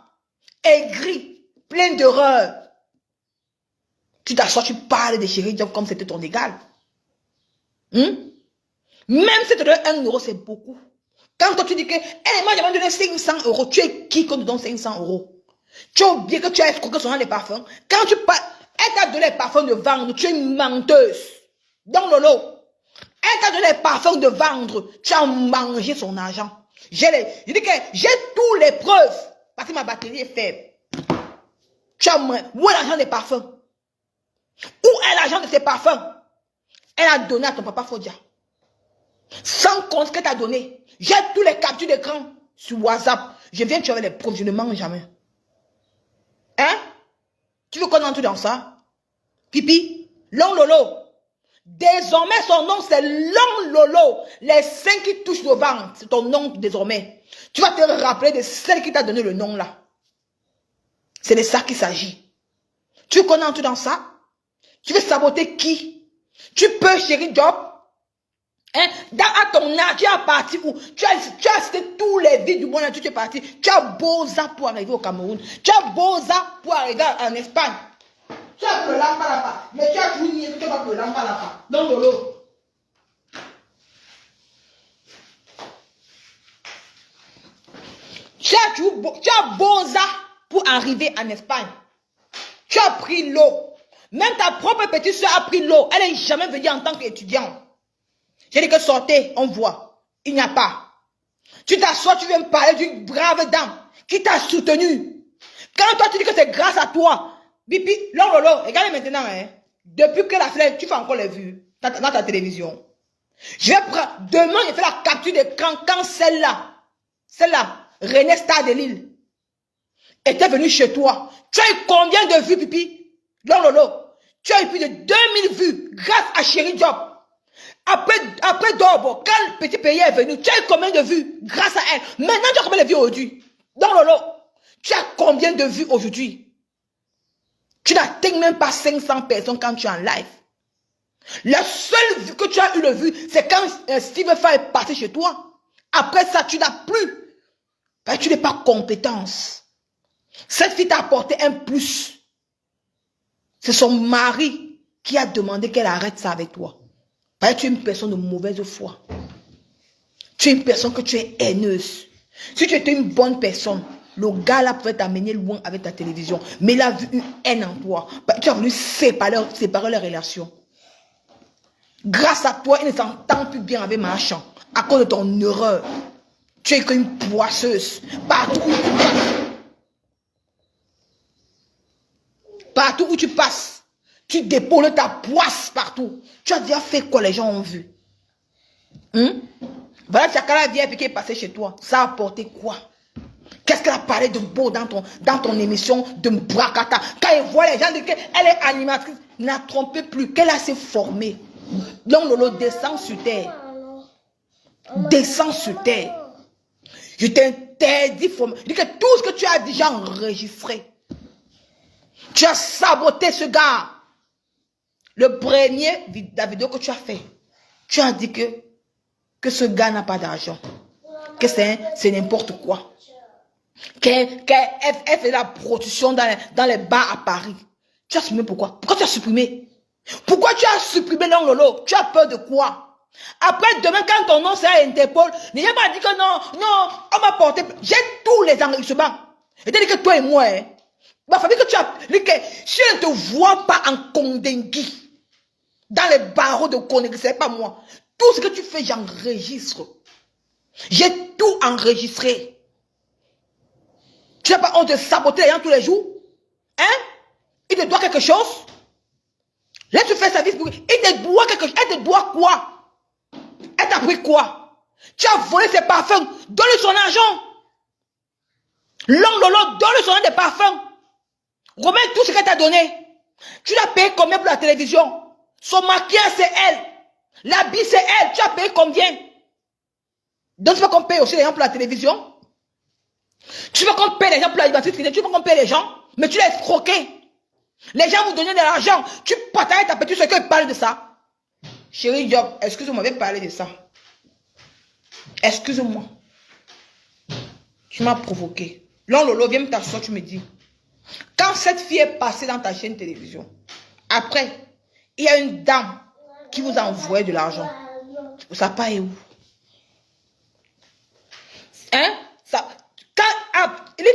aigrie, pleine d'erreurs. Tu t'assois, tu parles de Chéri Job comme c'était ton égal. Même si tu te donnes 1 euro, c'est beaucoup. Quand toi tu dis que, moi j'avais donné 500 euros, tu es qui qu'on te donne 500 euros? Tu as oublié que tu as escroqué son nom des parfums. Quand tu parles, elle t'a donné les parfums de vendre, tu es une menteuse. Dans le lot. Elle t'a donné les parfums de vendre, tu as mangé son argent. Je dis que j'ai toutes les preuves. Parce que ma batterie est faible. Où est l'argent des parfums? Où est l'argent de ces parfums? Elle a donné à ton papa Fodia. Sans compte qu'elle t'a donné. J'ai tous les captures d'écran sur WhatsApp. Je viens tu avec les preuves. Je ne mens jamais. Tu veux qu'on entre dans ça? Pipi, Long Lolo. Désormais, son nom, c'est Long Lolo. Les 5 qui touchent le ventre, c'est ton nom désormais. Tu vas te rappeler de celle qui t'a donné le nom là. C'est de ça qu'il s'agit. Tu connais tout dans ça? Tu veux saboter qui? Tu peux, Chéri Job? À ton âge, tu es parti où? Tu as cité tous les vies du monde, tu es parti. Tu as beau ça pour arriver au Cameroun. Tu as beau ça pour arriver en Espagne. Tu as pleuré là-bas, mais tu as toujours nié que tu vas pleurer là-bas. Donc, Lolo. Tu as beau ça pour arriver en Espagne. Tu as pris l'eau. Même ta propre petite soeur a pris l'eau. Elle n'est jamais venue en tant qu'étudiante. J'ai dit que sortez, on voit. Il n'y a pas. Tu t'assois, tu viens me parler d'une brave dame qui t'a soutenu. Quand toi tu dis que c'est grâce à toi, Bipi, Lolo, regardez maintenant, depuis que la flèche, tu fais encore les vues dans ta télévision. Je vais prendre, demain, je fais la capture d'écran quand celle-là, René Star de Lille, était venue chez toi. Tu as eu combien de vues, Pipi? Lolo, tu as eu plus de 2000 vues grâce à Chéri Job. Après Dorbo, quand le petit pays est venu, tu as eu combien de vues grâce à elle? Maintenant, tu as combien de vues aujourd'hui? Lolo, tu as combien de vues aujourd'hui? Tu n'atteins même pas 500 personnes quand tu es en live. La seule vue que tu as eu le vue, c'est quand Steve Fay est parti chez toi. Après ça, tu n'as plus. Parce que tu n'es pas compétence. Cette fille t'a apporté un plus. C'est son mari qui a demandé qu'elle arrête ça avec toi. Parce que tu es une personne de mauvaise foi. Tu es une personne que tu es haineuse. Si tu étais une bonne personne, Le gars là pouvait t'amener loin avec ta télévision. Mais il a vu une haine en toi. Tu as voulu séparer les relations. Grâce à toi, il ne s'entend plus bien avec Marchand. À cause de ton erreur. Tu es qu'une poisseuse. Partout où tu passes, tu dépôles ta poisse partout. Tu as déjà fait quoi les gens ont vu? Voilà, Tchakala vient et qui est passé chez toi. Ça a apporté quoi? Qu'est-ce qu'elle a parlé de beau dans ton émission de Brakata? Quand elle voit les gens dire qu'elle est animatrice, ne la trompez plus, qu'elle a assez formée. Donc Lolo, descend sur terre. Descends sur terre. Je t'interdis, je dis que tout ce que tu as déjà enregistré, tu as saboté ce gars. Le premier, la vidéo que tu as fait, tu as dit que ce gars n'a pas d'argent. Que c'est n'importe quoi. Qu'elle fait la prostitution dans les bars à Paris. Tu as supprimé pourquoi? Pourquoi tu as supprimé? Pourquoi tu as supprimé non Lolo? Tu as peur de quoi? Après, demain, quand ton nom sera à Interpol, n'ayez pas dit que non, on m'a porté. J'ai tous les enregistrements. Et t'as dit que toi et moi, ma famille que tu as, si je ne te vois pas en Kondengui, dans les barreaux de Kondengui, c'est pas moi. Tout ce que tu fais, j'enregistre. J'ai tout enregistré. Tu n'as pas honte de saboter les gens tous les jours? Hein? Il te doit quelque chose? Là, tu fais service pour... Il te doit quelque chose. Elle te doit quoi? Elle t'a pris quoi? Tu as volé ses parfums. Donne-lui son argent. L'homme Lolo, donne-lui son argent des parfums. Remets tout ce qu'elle t'a donné. Tu l'as payé combien pour la télévision? Son maquillage, c'est elle. L'habit, c'est elle. Tu as payé combien? Donc, tu veux qu'on paye aussi les gens pour la télévision? Tu veux qu'on paye les gens pour la liberté? Tu veux qu'on paye les gens? Mais tu l'as escroqué. Les gens vous donnaient de l'argent. Tu partages ta petite soeur qui parle de ça. Chérie Job, excuse-moi, je vais parler de ça. Excuse-moi. Tu m'as provoqué. Là, Lolo, viens me t'asseoir, tu me dis. Quand cette fille est passée dans ta chaîne télévision, après, il y a une dame qui vous a envoyé de l'argent. Ça part où? Hein? Ça, il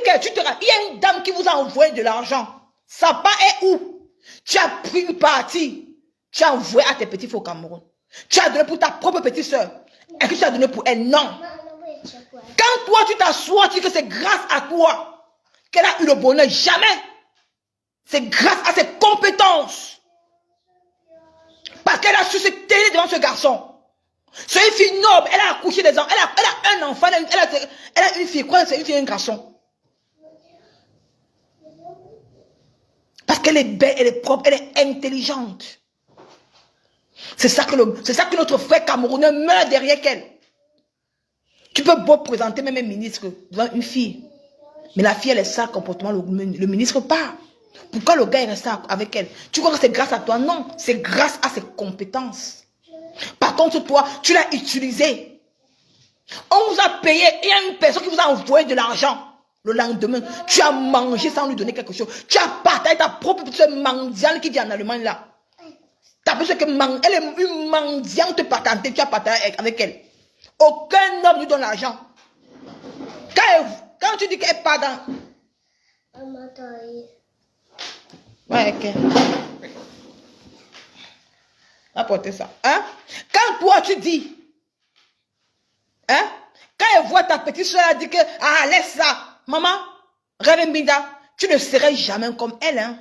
y a une dame qui vous a envoyé de l'argent. Ça part où? Tu as pris une partie. Tu as envoyé à tes petits faux Cameroun. Tu as donné pour ta propre petite soeur. Est-ce que tu as donné pour elle? Non. Quand toi tu t'assois, tu dis que c'est grâce à toi qu'elle a eu le bonheur. Jamais. C'est grâce à ses compétences. Parce qu'elle a su se tenir devant ce garçon. C'est une fille noble. Elle a accouché des enfants. Elle a un enfant. Elle a une fille. Quoi, c'est une fille et un garçon. Parce qu'elle est belle, elle est propre, elle est intelligente. C'est ça que notre frère camerounais meurt derrière elle. Tu peux beau présenter même un ministre devant une fille. Mais la fille, elle est sale comportement, le ministre part. Pourquoi le gars est resté avec elle? Tu crois que c'est grâce à toi? Non, c'est grâce à ses compétences. Par contre, toi, tu l'as utilisé. On vous a payé, il y a une personne qui vous a envoyé de l'argent. Le lendemain, tu as mangé sans lui donner quelque chose. Tu as partagé ta propre petite mendiante qui vit en Allemagne là. Tu as besoin que elle est une mendiante patentée, tu as partagé avec elle. Aucun homme ne lui donne l'argent. Quand tu dis qu'elle part dans... Ouais, ok. Apportez ça. Hein? Quand toi tu dis... Hein? Quand elle voit ta petite soeur, elle dit que... Ah, laisse ça. Maman, Rebembida, tu ne serais jamais comme elle, hein.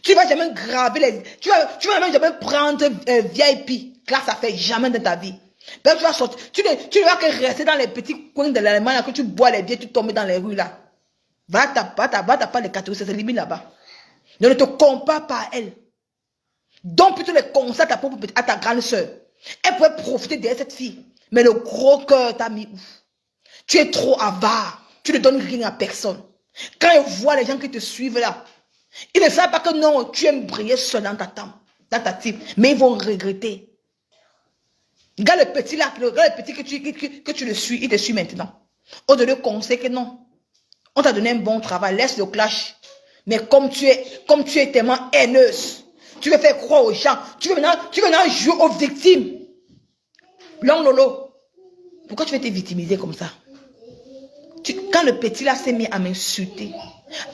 Tu ne vas jamais graver les... Tu vas jamais prendre VIP. Classe à faire jamais de ta vie. Ben, tu vas sortir. Tu ne vas que rester dans les petits coins de l'Allemagne, que tu bois les bières, tu tombes dans les rues là. Va pas les catégories, c'est limite là-bas. Ne te compare pas à elle. Donc plutôt les conseils à ta grande soeur. Elle pourrait profiter de cette fille. Mais le gros cœur t'a mis ouf. Tu es trop avare. Tu ne donnes rien à personne. Quand ils voient les gens qui te suivent là, ils ne savent pas que non, tu aimes briller seul dans ta team. Mais ils vont regretter. Regarde le petit là, regarde le petit que tu le suis, il te suit maintenant. On te le conseille que non. On t'a donné un bon travail, laisse le clash. Mais comme tu es tellement haineuse, tu veux faire croire aux gens, tu veux maintenant jouer aux victimes. Long Lolo, pourquoi tu veux te victimiser comme ça? Quand le petit là s'est mis à m'insulter,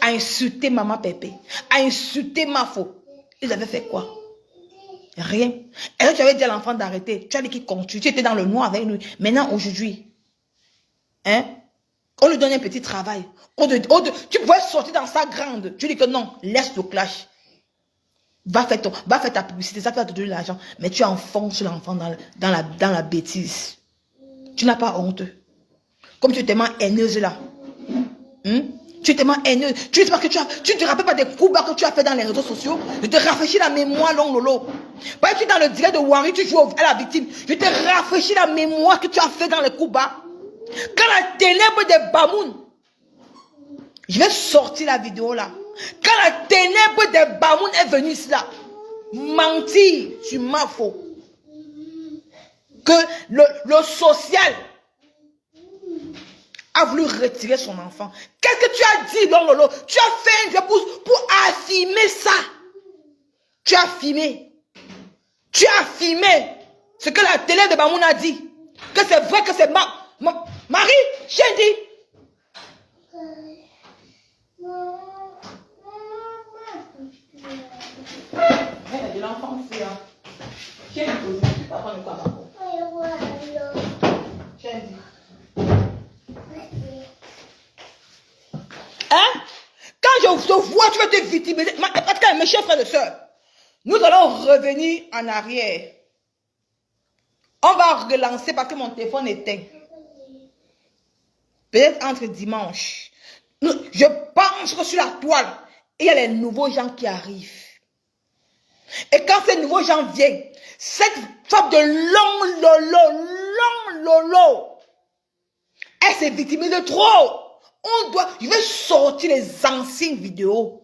à insulter maman Pépé, à insulter ma faux, ils avaient fait quoi? Rien. Et là, tu avais dit à l'enfant d'arrêter. Tu as dit qu'il continue. Tu étais dans le noir avec lui. Maintenant, aujourd'hui, hein, on lui donne un petit travail. Tu pouvais sortir dans sa grande. Tu dis que non, laisse le clash. Va faire ta publicité, ça va te donner de l'argent. Mais tu enfonces l'enfant dans la bêtise. Tu n'as pas honte. Comme tu es tellement haineuse là. Tu es tellement haineuse. Tu ne te rappelles pas des coups bas que tu as fait dans les réseaux sociaux. Je te rafraîchis la mémoire, long lolo. Parce que tu es dans le direct de Wari, tu joues à la victime. Je te rafraîchis la mémoire que tu as fait dans les coups bas. Quand la ténèbre des Bamoun, je vais sortir la vidéo là. Quand la ténèbre des Bamoun est venue ici là, mentir sur ma faute. Que le social a voulu retirer son enfant. Qu'est-ce que tu as dit, Lolo? Tu as fait un jeu pour affirmer ça. Tu as filmé. Tu as filmé ce que la télé de Bamoun a dit. Que c'est vrai que c'est Marie, j'ai dit. De l'enfant, c'est un. J'ai dit. Hein? Quand je vois, tu vas te victimiser. Mes chers frères et sœurs, nous allons revenir en arrière. On va relancer parce que mon téléphone est éteint. Peut-être entre dimanche. Je pense que sur la toile, il y a les nouveaux gens qui arrivent. Et quand ces nouveaux gens viennent, cette femme de long lolo, elle s'est victimisée de trop. Je vais sortir les anciennes vidéos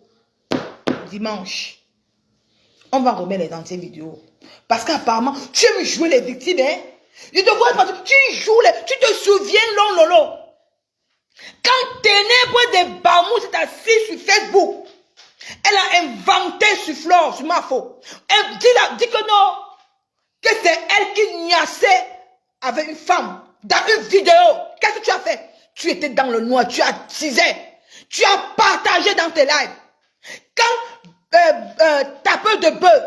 dimanche. On va remettre les anciennes vidéos. Parce qu'apparemment, tu aimes jouer les victimes, hein? Je te vois, tu joues tu te souviens, long lolo. Quand Ténèbres des Bamou s'est assise sur Facebook, elle a inventé sur Flore, sur ma faute. Elle dit que non, que c'est elle qui niassait avec une femme dans une vidéo. Qu'est-ce que tu as fait? Tu étais dans le noir, tu as teasé, tu as partagé dans tes lives. Quand tapeur de bœuf,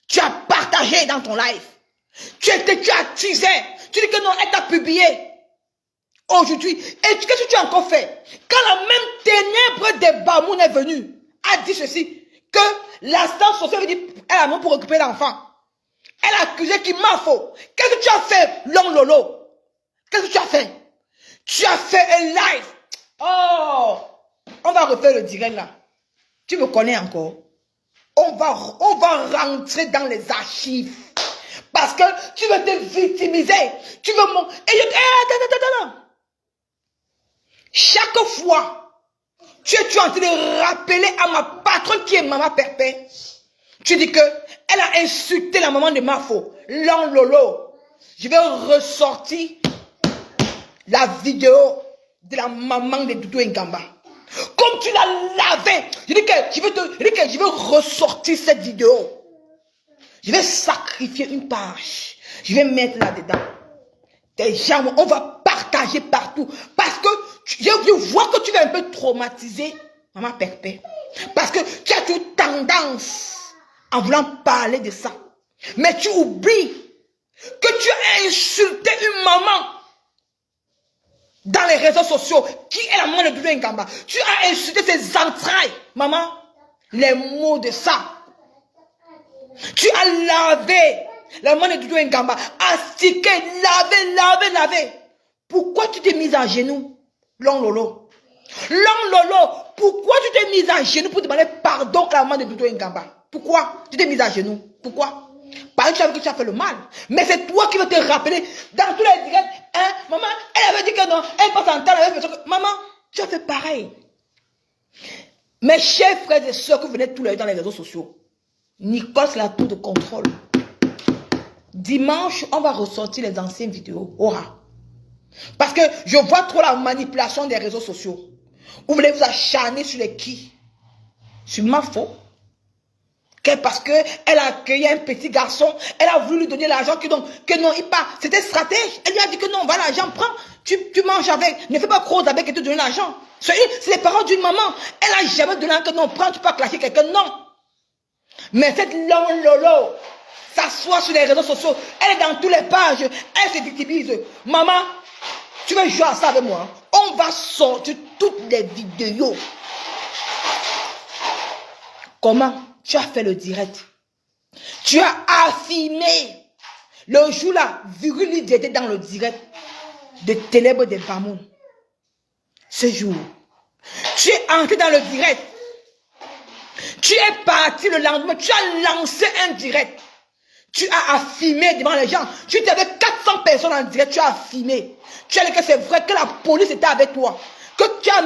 tu as partagé dans ton live. Tu as teasé, tu dis que non, elle t'a publié. Aujourd'hui, et qu'est-ce que tu as encore fait? Quand la même ténèbre des Bamoun est venue, a dit ceci, que l'instance sociale veut dire, elle a même pour occuper l'enfant. Elle a accusé qui m'a faux. Qu'est-ce que tu as fait, long lolo? Qu'est-ce que tu as fait? Tu as fait un live. Oh, on va refaire le direct là. Tu me connais encore? On va rentrer dans les archives. Parce que tu veux te victimiser. Tu veux mon... attends. Chaque fois, tu es en train de rappeler à ma patronne qui est maman Pépé. Tu dis que elle a insulté la maman de Mafo, Long Lolo. Je vais ressortir la vidéo de la maman de Doudou Ngamba. Comme tu l'as lavé, je dis que je vais ressortir cette vidéo. Je vais sacrifier une page. Je vais mettre là-dedans. Des gens, on va partager partout. Parce que je vois que tu vas un peu traumatiser maman Pépé. Parce que tu as toute tendance en voulant parler de ça. Mais tu oublies que tu as insulté une maman dans les réseaux sociaux qui est la maman de Doudou Ngamba. Tu as insulté ses entrailles, maman. Les mots de ça. Tu as lavé la maman de Doudou Ngamba, astiqué, lavé. Pourquoi tu t'es mise à genoux, Long Lolo? Long Lolo, pourquoi tu t'es mise à genoux pour demander pardon à la maman de Doudou Ngamba? Pourquoi tu t'es mise à genoux? Pourquoi? Parce que tu as vu que tu as fait le mal. Mais c'est toi qui veux te rappeler dans tous les directs. Hein, maman, elle avait dit que non, elle passe en temps avec maman, tu as fait pareil. Mes chers frères et sœurs que vous venez tous les jours dans les réseaux sociaux, Nicole, c'est la tour de contrôle. Dimanche, on va ressortir les anciennes vidéos. Aura. Parce que je vois trop la manipulation des réseaux sociaux. Vous voulez vous acharner sur les qui? Sur ma faute. Parce qu'elle a accueilli un petit garçon, elle a voulu lui donner l'argent, que non, il part. C'était stratège. Elle lui a dit que non, voilà l'argent, prends, tu manges avec. Ne fais pas croire avec et te donner l'argent. C'est les paroles d'une maman. Elle n'a jamais donné que non, prends, tu peux clasher quelqu'un, non. Mais cette longue lolo s'assoit sur les réseaux sociaux, elle est dans toutes les pages, elle se victimise. Maman, tu veux jouer à ça avec moi? On va sortir toutes les vidéos. Comment tu as fait le direct? Tu as affirmé. Le jour-là, Virgule était dans le direct de Ténèbres des Bamoun. Ce jour, tu es entré dans le direct. Tu es parti le lendemain, tu as lancé un direct. Tu as affirmé devant les gens. Tu étais avec 400 personnes en direct, tu as affirmé. Tu as dit que c'est vrai que la police était avec toi. Que tu as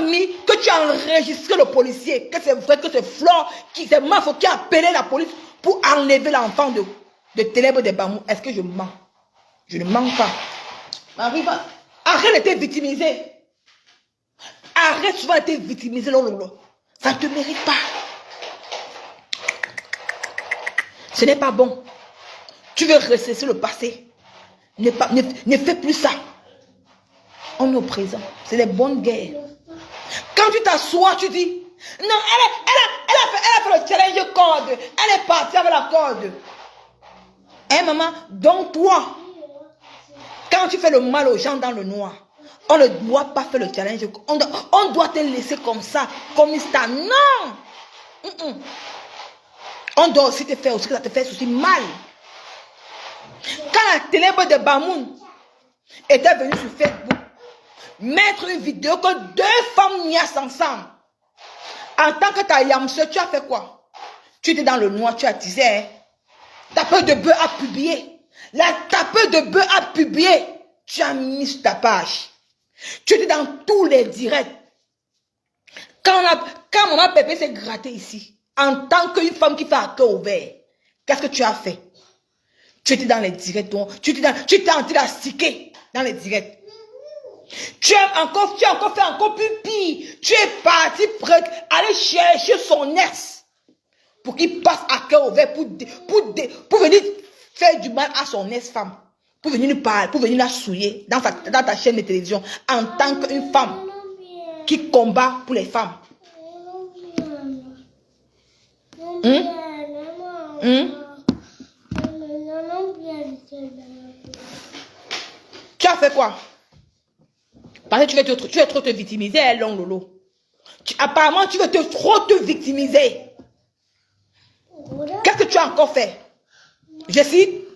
enregistré le policier. Que c'est vrai que c'est Flore, c'est Mafo qui a appelé la police pour enlever l'enfant de Ténèbres des Bamou. Est-ce que je mens? Je ne mens pas. Arrête d'être victimisé. Arrête souvent d'être victimisé. Ça ne te mérite pas. Ce n'est pas bon. Tu veux rester le passé. Ne fais plus ça. On est au présent. C'est des bonnes guerres. Quand tu t'assois, tu dis, non, elle a fait le challenge corde. Elle est partie avec la corde. Hein, maman? Donc toi, quand tu fais le mal aux gens dans le noir, on ne doit pas faire le challenge. On doit te laisser comme ça, comme ça. Non! On doit aussi te faire aussi que ça te fait aussi mal. Quand la Ténèbre de Bamoun était venue sur Facebook, mettre une vidéo que 2 femmes niassent ensemble. En tant que ta yamse, tu as fait quoi? Tu étais dans le noir, tu as disé, hein? Tapeur de bœuf a publié. La tapeuse de bœuf a publié. Tu as mis sur ta page. Tu étais dans tous les directs. Quand maman Pépé s'est grattée ici, en tant qu'une femme qui fait un cœur ouvert, qu'est-ce que tu as fait? Tu étais dans les directs, donc tu étais en train d'astiquer dans les directs. Tu as encore fait encore plus pire. Tu es parti prête aller chercher son ex pour qu'il passe à cœur ouvert pour venir faire du mal à son ex-femme. Pour venir nous parler, pour venir la souiller dans ta chaîne de télévision en tant qu'une femme qui combat pour les femmes. Tu as fait quoi? Parce que tu veux trop te victimiser, hein, long lolo. Apparemment, tu veux trop te victimiser. Qu'est-ce que tu as encore fait? Je cite,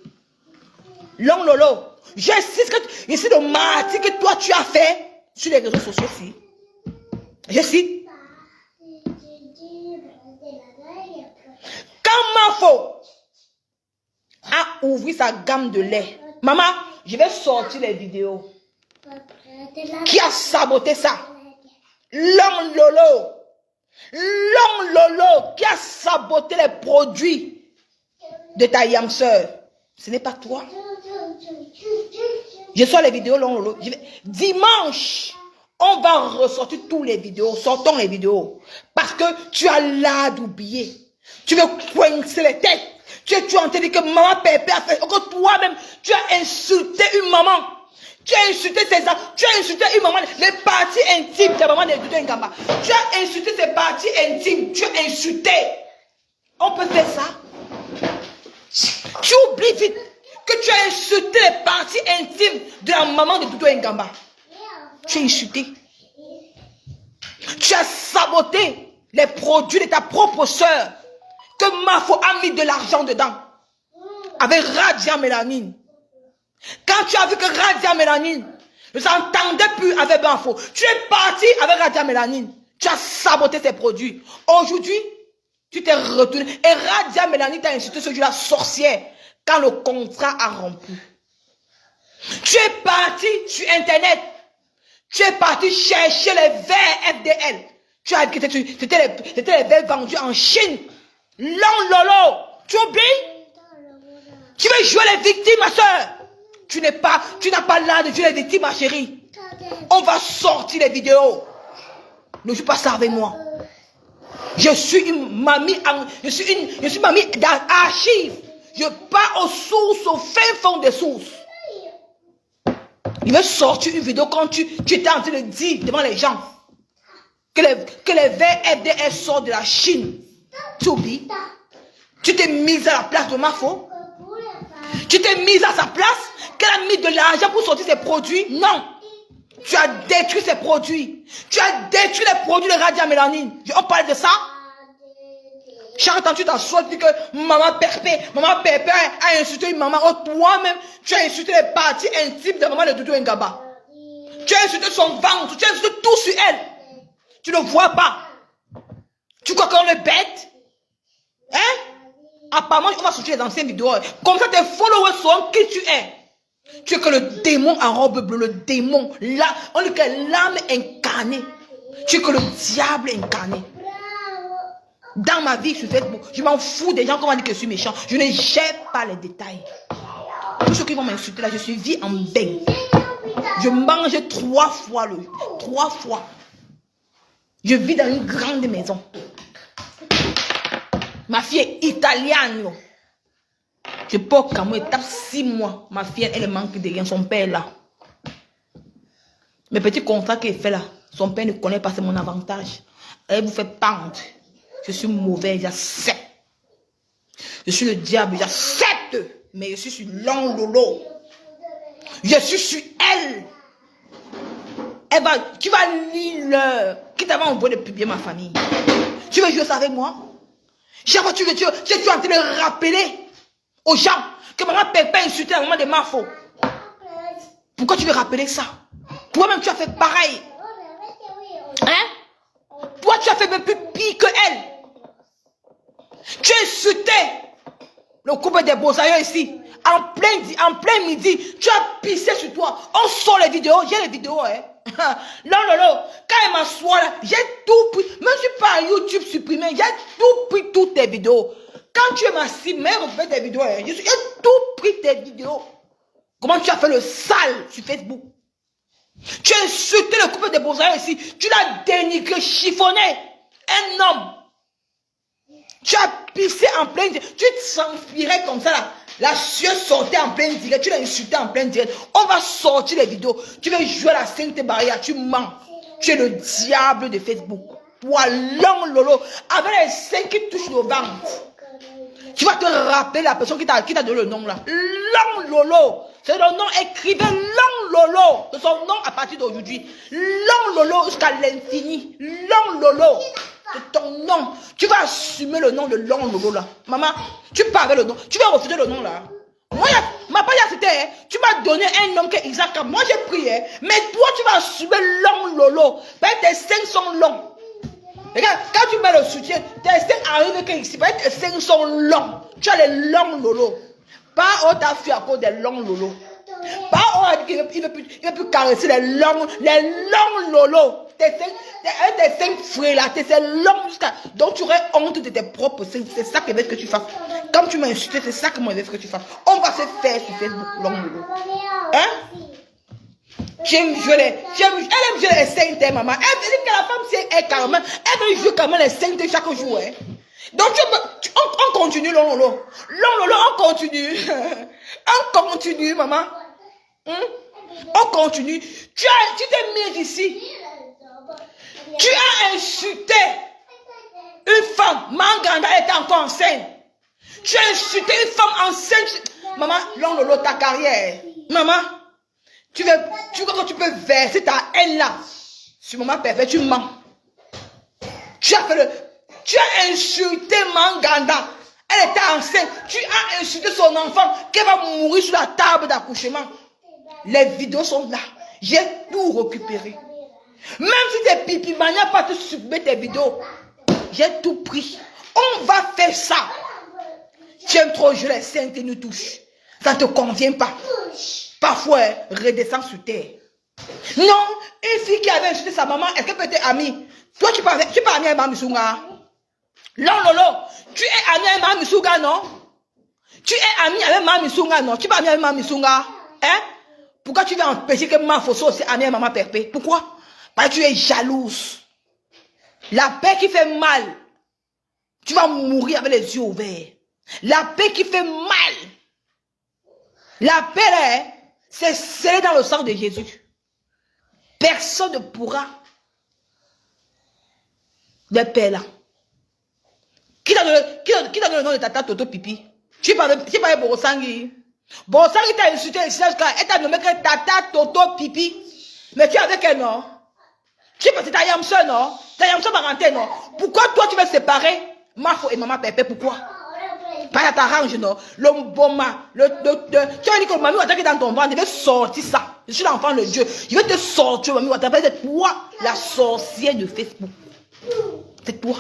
long lolo. Je cite le martyr que toi tu as fait sur les réseaux sociaux aussi. Je cite. Quand Mafo a ouvert sa gamme de lait, maman, je vais sortir les vidéos. Qui a saboté ça? Long lolo. Long lolo qui a saboté les produits de ta yamseur. Ce n'est pas toi. Je sors les vidéos long lolo. Dimanche, on va ressortir tous les vidéos. Sortons les vidéos. Parce que tu as l'art d'oublier. Tu veux coincer les têtes. Tu es en train de dire que maman Pépé a fait. Encore toi-même, tu as insulté une maman. Tu as insulté ses enfants. Tu as insulté une maman. Les parties intimes de la maman de Doudou Ngamba. Tu as insulté ses parties intimes. Tu as insulté. On peut faire ça. Tu oublies vite que tu as insulté les parties intimes de la maman de Doudou Ngamba. Tu as insulté. Tu as saboté les produits de ta propre soeur. Que Mafo a mis de l'argent dedans. Avec Radia Mélanine. Quand tu as vu que Radia Mélanine ne s'entendait plus avec Mafo, tu es parti avec Radia Mélanine. Tu as saboté ses produits. Aujourd'hui, tu t'es retourné. Et Radia Mélanine t'a insulté ce jour-là sorcière. Quand le contrat a rompu. Tu es parti sur Internet. Tu es parti chercher les verres FDL. Tu as dit que c'était les verres vendus en Chine. Long lolo. Tu oublies? Tu veux jouer les victimes, ma soeur? Tu n'as pas l'art de jouer les victimes, ma chérie. On va sortir les vidéos. Ne joue pas ça avec moi. Je suis une mamie, je suis mamie d'archives. Je pars aux sources, au fin fond des sources. Il veut sortir une vidéo quand tu étais en train de dire devant les gens que les VFDS sortent de la Chine. Tu oublies? Tu t'es mise à la place de Mafo? Tu t'es mise à sa place? Qu'elle a mis de l'argent pour sortir ses produits? Non. Tu as détruit ses produits. Tu as détruit les produits de Radia Mélanine. On parle de ça? Chaque temps tu t'assois, tu dis que maman Perpé a insulté une maman. Oh, toi-même, tu as insulté les parties intimes de maman de Doudou Ngaba. Tu as insulté son ventre, tu as insulté tout sur elle. Tu ne vois pas. Tu crois qu'on est bête? Hein? Apparemment, on va sortir les anciennes vidéos. Comme ça, tes followers sauront qui tu es. Tu es que le démon en robe bleue, le démon. Là, on dit que l'âme incarnée. Tu es que le diable incarné. Dans ma vie sur Facebook, je m'en fous des gens qui vont dire que je suis méchant. Je ne gère pas les détails. Tous ceux qui vont m'insulter là, je suis vie en bain. Je mange 3 fois 3 fois. Je vis dans une grande maison. Ma fille est italienne. Je porte quand même, tape 6 mois. Ma fille, elle manque de rien. Son père est là. Mes petits contrats qu'il fait là, son père ne connaît pas, c'est mon avantage. Elle vous fait pendre. Je suis mauvais, j'accepte. Je suis le diable, j'accepte. Mais je suis sur Long Lolo. Je suis sur elle. Tu vas lire l'heure. Qui t'avait envoyé de publier ma famille? Tu veux jouer ça avec moi? Chaque fois tu es en train de rappeler aux gens que maman Pépé a insulté la maman de Mafo. Pourquoi tu veux rappeler ça? Toi-même tu as fait pareil. Hein? Toi tu as fait même plus pire que elle. Tu as insulté le couple des Bosaillons ici. En plein midi, tu as pissé sur toi. On sort les vidéos. J'ai les vidéos, hein. Non. Quand elle m'assoit là, j'ai tout pris. Même si pas YouTube supprimé, j'ai tout pris toutes tes vidéos. Quand tu es ma cible, mais refais tes vidéos, hein. J'ai tout pris tes vidéos. Comment tu as fait le sale sur Facebook? Tu as insulté le couple des Bosaillons ici. Tu l'as dénigré, chiffonné. Un homme. Tu as pissé en plein direct. Tu transpirais comme ça là. La sueur sortait en plein direct. Tu l'as insulté en plein direct. On va sortir les vidéos. Tu veux jouer à la sainte barrière. Tu mens. Tu es le diable de Facebook. Toi, Long Lolo. Avec les seins qui touchent le ventre. Tu vas te rappeler la personne qui t'a donné le nom là. Long Lolo. C'est le nom. Écrivez Long Lolo. C'est son nom à partir d'aujourd'hui. Long Lolo jusqu'à l'infini. Long Lolo. C'est ton nom. Tu vas assumer le nom de Long Lolo là. Maman, tu parles le nom. Tu vas refuser le nom là. Moi, ma part c'était, hein, tu m'as donné un nom qui est exact. Moi, j'ai prié. Mais toi, tu vas assumer Long Lolo. Tes seins sont longs. Regarde, quand tu mets le soutien, tes seins arrivent ici. Tes seins sont longs. Tu as les longs Lolo. Pas on t'a fait à cause des longs Lolo. Pas on a dit qu'il ne veut plus caresser les longs Lolo. Tes seins frais là, tes seins longs jusqu'à. Donc tu aurais honte de tes propres seins. C'est ça que je veux que tu fasses. Comme tu m'as insulté, c'est ça que moi je veux que tu fasses. On va se faire sur Facebook long Lolo. Hein? J'aime jouer elle aime jouer les seins de maman. Elle veut dire que la femme c'est elle carrément. Elle veut jouer quand même les seins de chaque jour. Hein? Donc on continue Long Lolo. Long Lolo, on continue. On continue maman. On continue. Tu t'es mis ici. Tu as insulté une femme. Manganda était encore enceinte. Tu as insulté une femme enceinte. Maman, Long Lolo, ta carrière. Maman, tu crois que tu peux verser ta haine là sur maman Pépé, tu mens. Tu as insulté Manganda. Elle était enceinte. Tu as insulté son enfant qui va mourir sur la table d'accouchement. Les vidéos sont là. J'ai tout récupéré. Même si tes pipi mania pas te supprimer tes vidéos, j'ai tout pris. On va faire ça. Tu aimes trop jouer les seins qui nous touchent. Ça ne te convient pas. Parfois, redescends sur terre. Non, une fille qui avait insulté sa maman, est-ce qu'elle peut être amie? Toi, tu pas amie avec Mami Sunga. Non, tu es amie avec Mami Sunga, non? Tu es amie avec Mami Sunga, non? Tu pas amie avec Mami Sunga? Hein? Pourquoi tu veux empêcher que Maman Fosso aussi amie avec Maman Perpé? Pourquoi? Parce que tu es jalouse. La paix qui fait mal Tu vas mourir avec les yeux ouverts. La paix qui fait mal. La paix là, c'est scellé dans le sang de Jésus. Personne ne pourra de paix là. Qui t'a donné le nom de tata Toto Pipi? Tu parles de Borosangui. Borosangui t'a insulté, elle t'a nommé que tata Toto Pipi. Mais tu es avec elle, non? Tu es ta Yamso, non? Ta Yamso parenté, non? Pourquoi toi tu veux séparer Mafo et maman Pépé? Pourquoi? Pas à t'arrange, non? Le boma, tu as dit que mamie Ouattara qui est dans ton ventre, je vais sortir ça. Je suis l'enfant de Dieu. Je vais te sortir, mamie Ouattara. C'est toi, la sorcière de Facebook. C'est toi.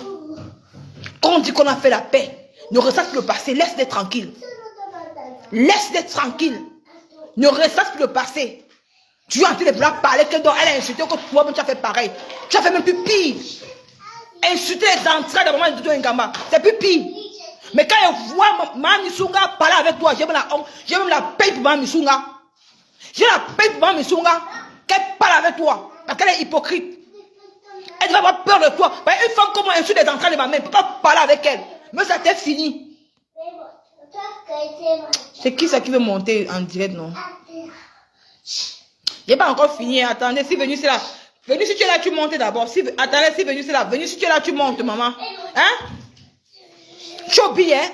Quand on dit qu'on a fait la paix, ne ressasse plus le passé, laisse-les tranquille. Laisse-les tranquille. Ne ressasse plus le passé. Tu es en train de vouloir parler que donc elle a insulté que toi-même tu as fait pareil. Tu as fait même plus pire. Insulter les entrailles de maman de Ngamba, c'est plus pire. Mais quand je vois Maman Missunga parler avec toi, j'ai même la honte, j'ai même la paix pour Maman Missunga. J'ai la paix pour Maman Missunga qu'elle parle avec toi. Parce qu'elle est hypocrite. Elle doit avoir peur de toi. Une femme comme moi insulte les entrailles de ma mère, ne peut pas parler avec elle. Mais ça t'est fini. C'est qui ça qui veut monter en direct, non? J'ai pas encore fini. Attendez, si venu c'est là. Venu si tu es là, tu montes d'abord. Attendez, si venu c'est là. Venu si tu es là, tu montes, maman. Hein? Chobi, hein?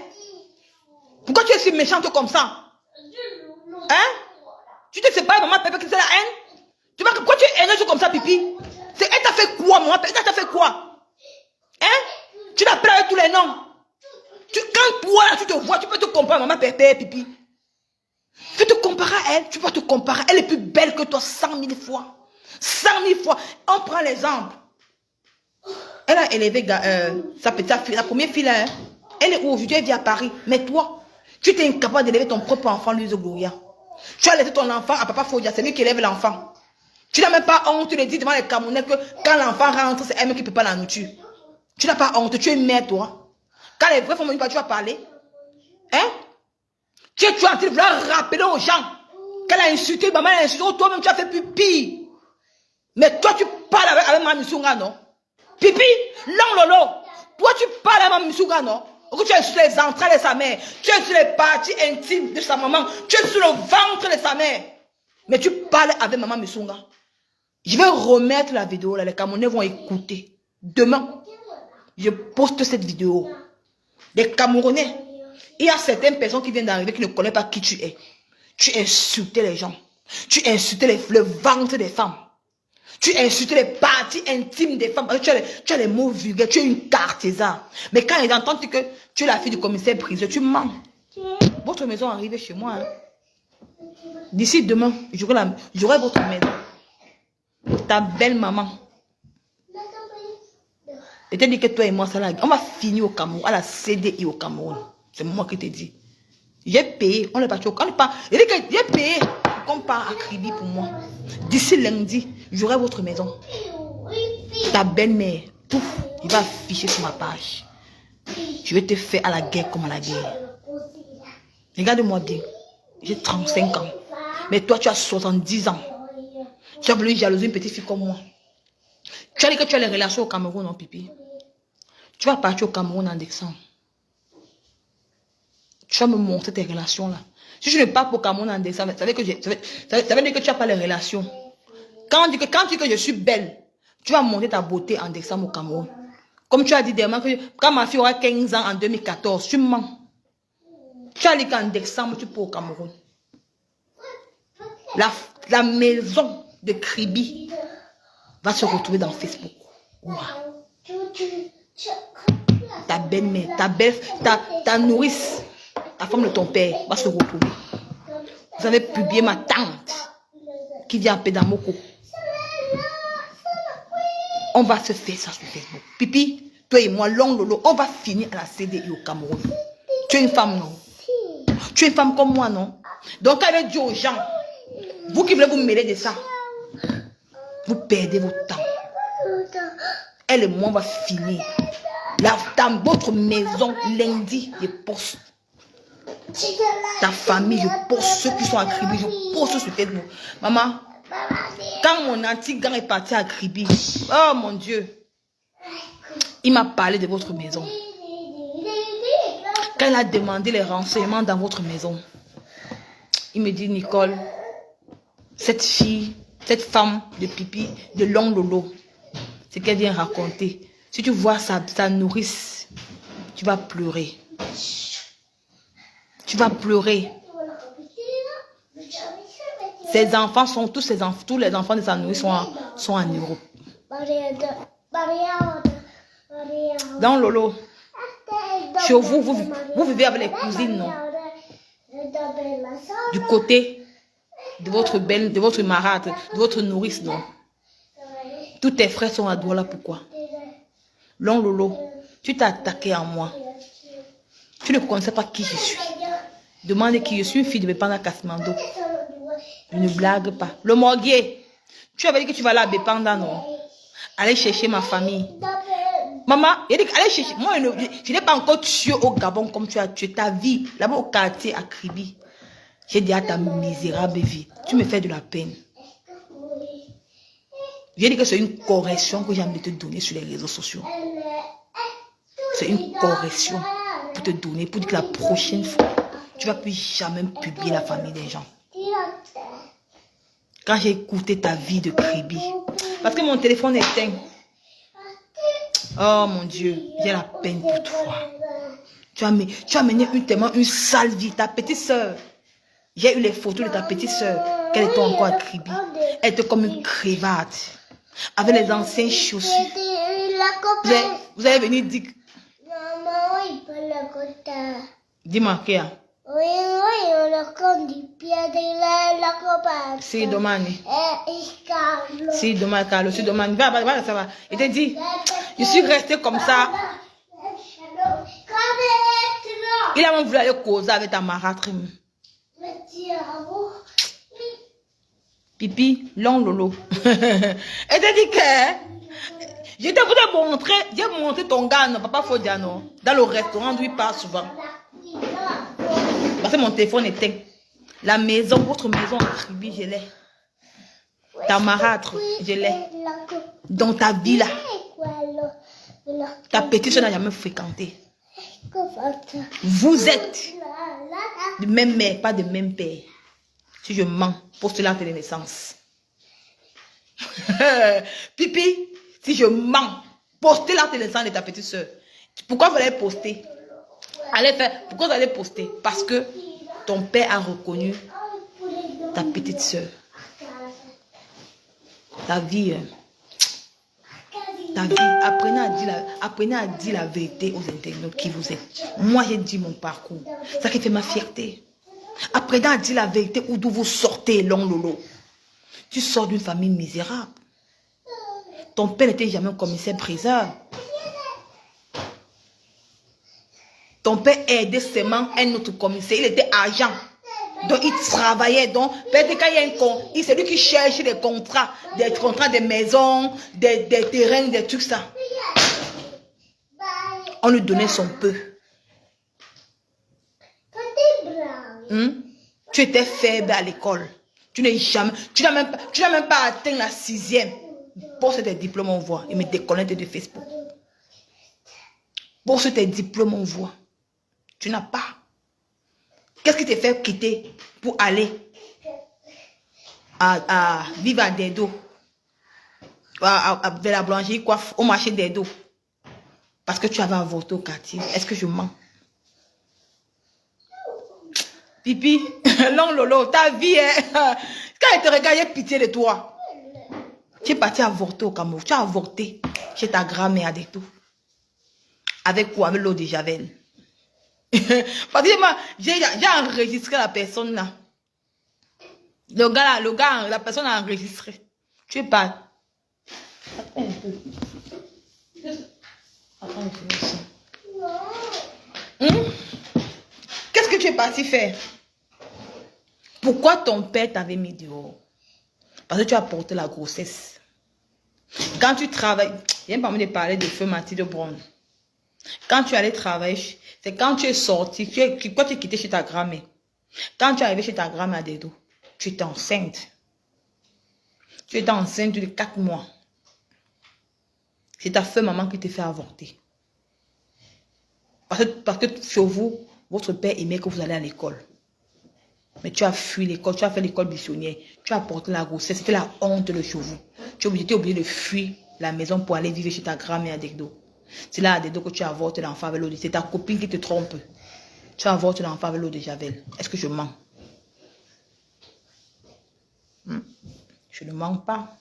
Pourquoi tu es si méchante comme ça? Hein? Tu te sépares, maman, Pépé, que c'est la haine? Tu vois que pourquoi tu es haineuse comme ça, Pipi? Elle t'a fait quoi, maman? Elle t'a fait quoi? Hein? Tu l'appelles avec tous les noms. Quand toi, tu te vois, tu peux te comparer à maman, Pépé, Pipi. Tu te compares à elle, tu peux te comparer. Elle est plus belle que toi 100 000 fois. 100 000 fois. On prend l'exemple. Elle a élevé sa petite fille, la première fille là. Hein? Elle est où aujourd'hui? Elle vit à Paris. Mais toi, tu t'es incapable d'élever ton propre enfant, Louise Gloria. Tu as laissé ton enfant à Papa Fodia, c'est lui qui élève l'enfant. Tu n'as même pas honte, tu le dis devant les Camerounais que quand l'enfant rentre, c'est elle qui ne peut pas la nourriture. Tu n'as pas honte, tu es mère, toi. Quand les vrais font venir, tu vas parler. Hein? Tu es en train de vouloir rappeler aux gens qu'elle a insulté, maman a insulté, toi-même tu as fait plus pire. Mais toi tu parles avec Maman Missunga, non? Pipi, non lolo. Toi tu parles avec Maman Missunga, non? Tu es sur les entrailles de sa mère, tu es sur les parties intimes de sa maman, tu es sur le ventre de sa mère. Mais tu parles avec Maman Missunga. Je vais remettre la vidéo là, les Camerounais vont écouter. Demain, je poste cette vidéo. Les Camerounais. Il y a certaines personnes qui viennent d'arriver qui ne connaissent pas qui tu es. Tu insultais les gens. Tu insultais le ventre des femmes. Tu insultais les parties intimes des femmes. Tu as les mots vulgaires. Tu es une cartésane. Mais quand ils entendent que tu es la fille du commissaire Briseux, tu mens. Votre maison arrive chez moi. Hein. D'ici demain, j'aurai votre maison. Ta belle maman. Je t'ai dit que toi et moi, ça, on va finir au Cameroun, à la CDI au Cameroun. C'est moi qui t'ai dit. J'ai payé, on n'est pas choqué. J'ai dit que j'ai payé qu'on part à Kribi pour moi. D'ici lundi, j'aurai votre maison. Ta belle-mère, pouf, il va afficher sur ma page. Je vais te faire à la guerre comme à la guerre. Regarde-moi bien. J'ai 35 ans. Mais toi, tu as 70 ans. Tu as voulu jalouser une petite fille comme moi. Tu as dit que tu as les relations au Cameroun, non, Pipi? Tu vas partir au Cameroun en décembre. Tu vas me montrer tes relations là. Si je ne pars pour Cameroun en décembre, ça veut dire que tu n'as pas les relations. Quand tu dis que je suis belle, tu vas montrer ta beauté en décembre au Cameroun. Comme tu as dit dernièrement que quand ma fille aura 15 ans en 2014, tu mens. Tu as dit qu'en décembre, tu pars au Cameroun. La maison de Kribi va se retrouver dans Facebook. Wow. Ta belle-mère, ta nourrice, la femme de ton père va se retrouver. Vous avez publié ma tante qui vient à Pédamoko. On va se faire ça sur Facebook. Pipi, toi et moi, long lolo, on va finir à la CDI au Cameroun. Tu es une femme, non? Tu es une femme comme moi, non? Donc, elle veut dire aux gens, vous qui voulez vous mêler de ça, vous perdez votre temps. Elle et moi, on va finir. Dans votre maison, lundi, je poste. Ta famille, je poste ceux qui sont à Kribi, je poste sur Facebook. Maman, quand mon anti-gang est parti à Kribi, oh mon Dieu, il m'a parlé de votre maison. Quand il a demandé les renseignements dans votre maison, il me dit, Nicole, cette fille, cette femme de pipi, de long lolo, ce qu'elle vient raconter, si tu vois sa nourrice, tu vas pleurer. Tu vas pleurer. Ses enfants sont, tous les enfants de sa nourrice sont en Europe. Dans Lolo, chez vous, vous vivez avec les cousines, non? Du côté de votre belle, de votre marâtre, de votre nourrice, non? Tous tes frères sont à Douala, pourquoi? Long Lolo, tu t'es attaqué à moi. Tu ne connaissais pas qui je suis. Demande qui je suis, une fille de Bépanda Kasmando. Je ne blague pas. Le morguier, tu avais dit que tu vas aller à Bépanda, non? Allez chercher ma famille. Maman, il a dit allez chercher. Moi, je n'ai pas encore tué au Gabon comme tu as tué ta vie. Là-bas au quartier à Kribi. J'ai dit à ta misérable vie, tu me fais de la peine. J'ai dit que c'est une correction que j'ai envie de te donner sur les réseaux sociaux. C'est une correction pour te donner, pour dire que la prochaine fois, tu ne vas plus jamais publier la famille des gens. Quand j'ai écouté ta vie de Kribi, parce que mon téléphone est éteint. Oh mon Dieu, j'ai la peine pour toi. Tu as mené tellement une sale vie. Ta petite soeur, j'ai eu les photos de ta petite soeur, qu'elle était encore à Kribi. Elle était comme une crevate, avec les anciennes chaussures. Vous allez venir dire... Dis-moi, Kéa. Si, domani. Si, domani, Carlo. Si, domani. Va, ça va. Il te dit, je suis resté comme ça. Il a même voulu aller causer avec ta marâtre. Pipi, long lolo. Et te dit que je te voulais montrer, j'ai montré ton gars, non, papa Fodiano, dans le restaurant d'où il part souvent. Parce que mon téléphone est éteint. La maison, votre maison en Kribi, je l'ai. Ta marâtre, je l'ai. Dans ta vie là. Ta petite soeur n'a jamais fréquenté. Vous êtes de même mère, pas de même père. Si je mens, poste l'acte de naissance. Pipi, si je mens, postez l'acte de naissance de ta petite soeur. Pourquoi vous allez poster? Allez faire. Pourquoi vous allez poster? Parce que ton père a reconnu ta petite soeur. Ta vie. Ta vie. Apprenez à dire la vérité aux internautes qui vous êtes. Moi, j'ai dit mon parcours. Ça qui fait ma fierté. Apprenez à dire la vérité d'où vous sortez, long lolo. Tu sors d'une famille misérable. Ton père n'était jamais un commissaire-priseur. Ton père aidait seulement un autre commissaire. Il était agent. Donc il travaillait. Donc peut-être quand il y a un con, c'est lui qui cherche des contrats des maisons, des terrains, des trucs ça. On lui donnait son peu. Tu étais faible à l'école. Tu n'as même pas atteint la 6e. Pour tes diplômes, on voit. Il me déconnecte de Facebook. Pour tes diplômes, on voit. Tu n'as pas. Qu'est-ce qui te fait quitter pour aller à vivre à Dedo, vers la boulangerie, quoi, au marché Dedo? Parce que tu avais avorté au quartier. Est-ce que je mens? Pipi, long lolo, ta vie, quand elle te regarde, il y a pitié de toi. Tu es parti avorter au Cameroun. Tu as avorté chez ta grand-mère et tout. Avec quoi? Avec l'eau de Javel. Parce que moi, j'ai enregistré la personne là. Le gars, la personne a enregistré. Tu es pas. Attends un peu. Attends, qu'est-ce que tu es parti faire? Pourquoi ton père t'avait mis dehors? Parce que tu as porté la grossesse. Quand tu travailles, il n'y a pas envie de parler de feu Mathilde Brown. Quand tu allais travailler, c'est quand tu es sorti, quand tu es quitté chez ta grand-mère. Quand tu es arrivé chez ta grand-mère à Dedo, tu étais enceinte. Tu étais enceinte de 4 mois. C'est ta feu maman qui te fait avorter. Parce que chez vous, Votre père aimait que vous allez à l'école. Mais tu as fui l'école, tu as fait l'école missionnaire. Tu as porté la grossesse, c'était la honte le cheveu. Tu étais obligé de fuir la maison pour aller vivre chez ta grand-mère à Degdo. C'est là à Degdo que tu avortes l'enfant avec l'eau de... C'est ta copine qui te trompe. Tu avortes l'enfant avec l'eau de Javel. Est-ce que je mens? Je ne mens pas.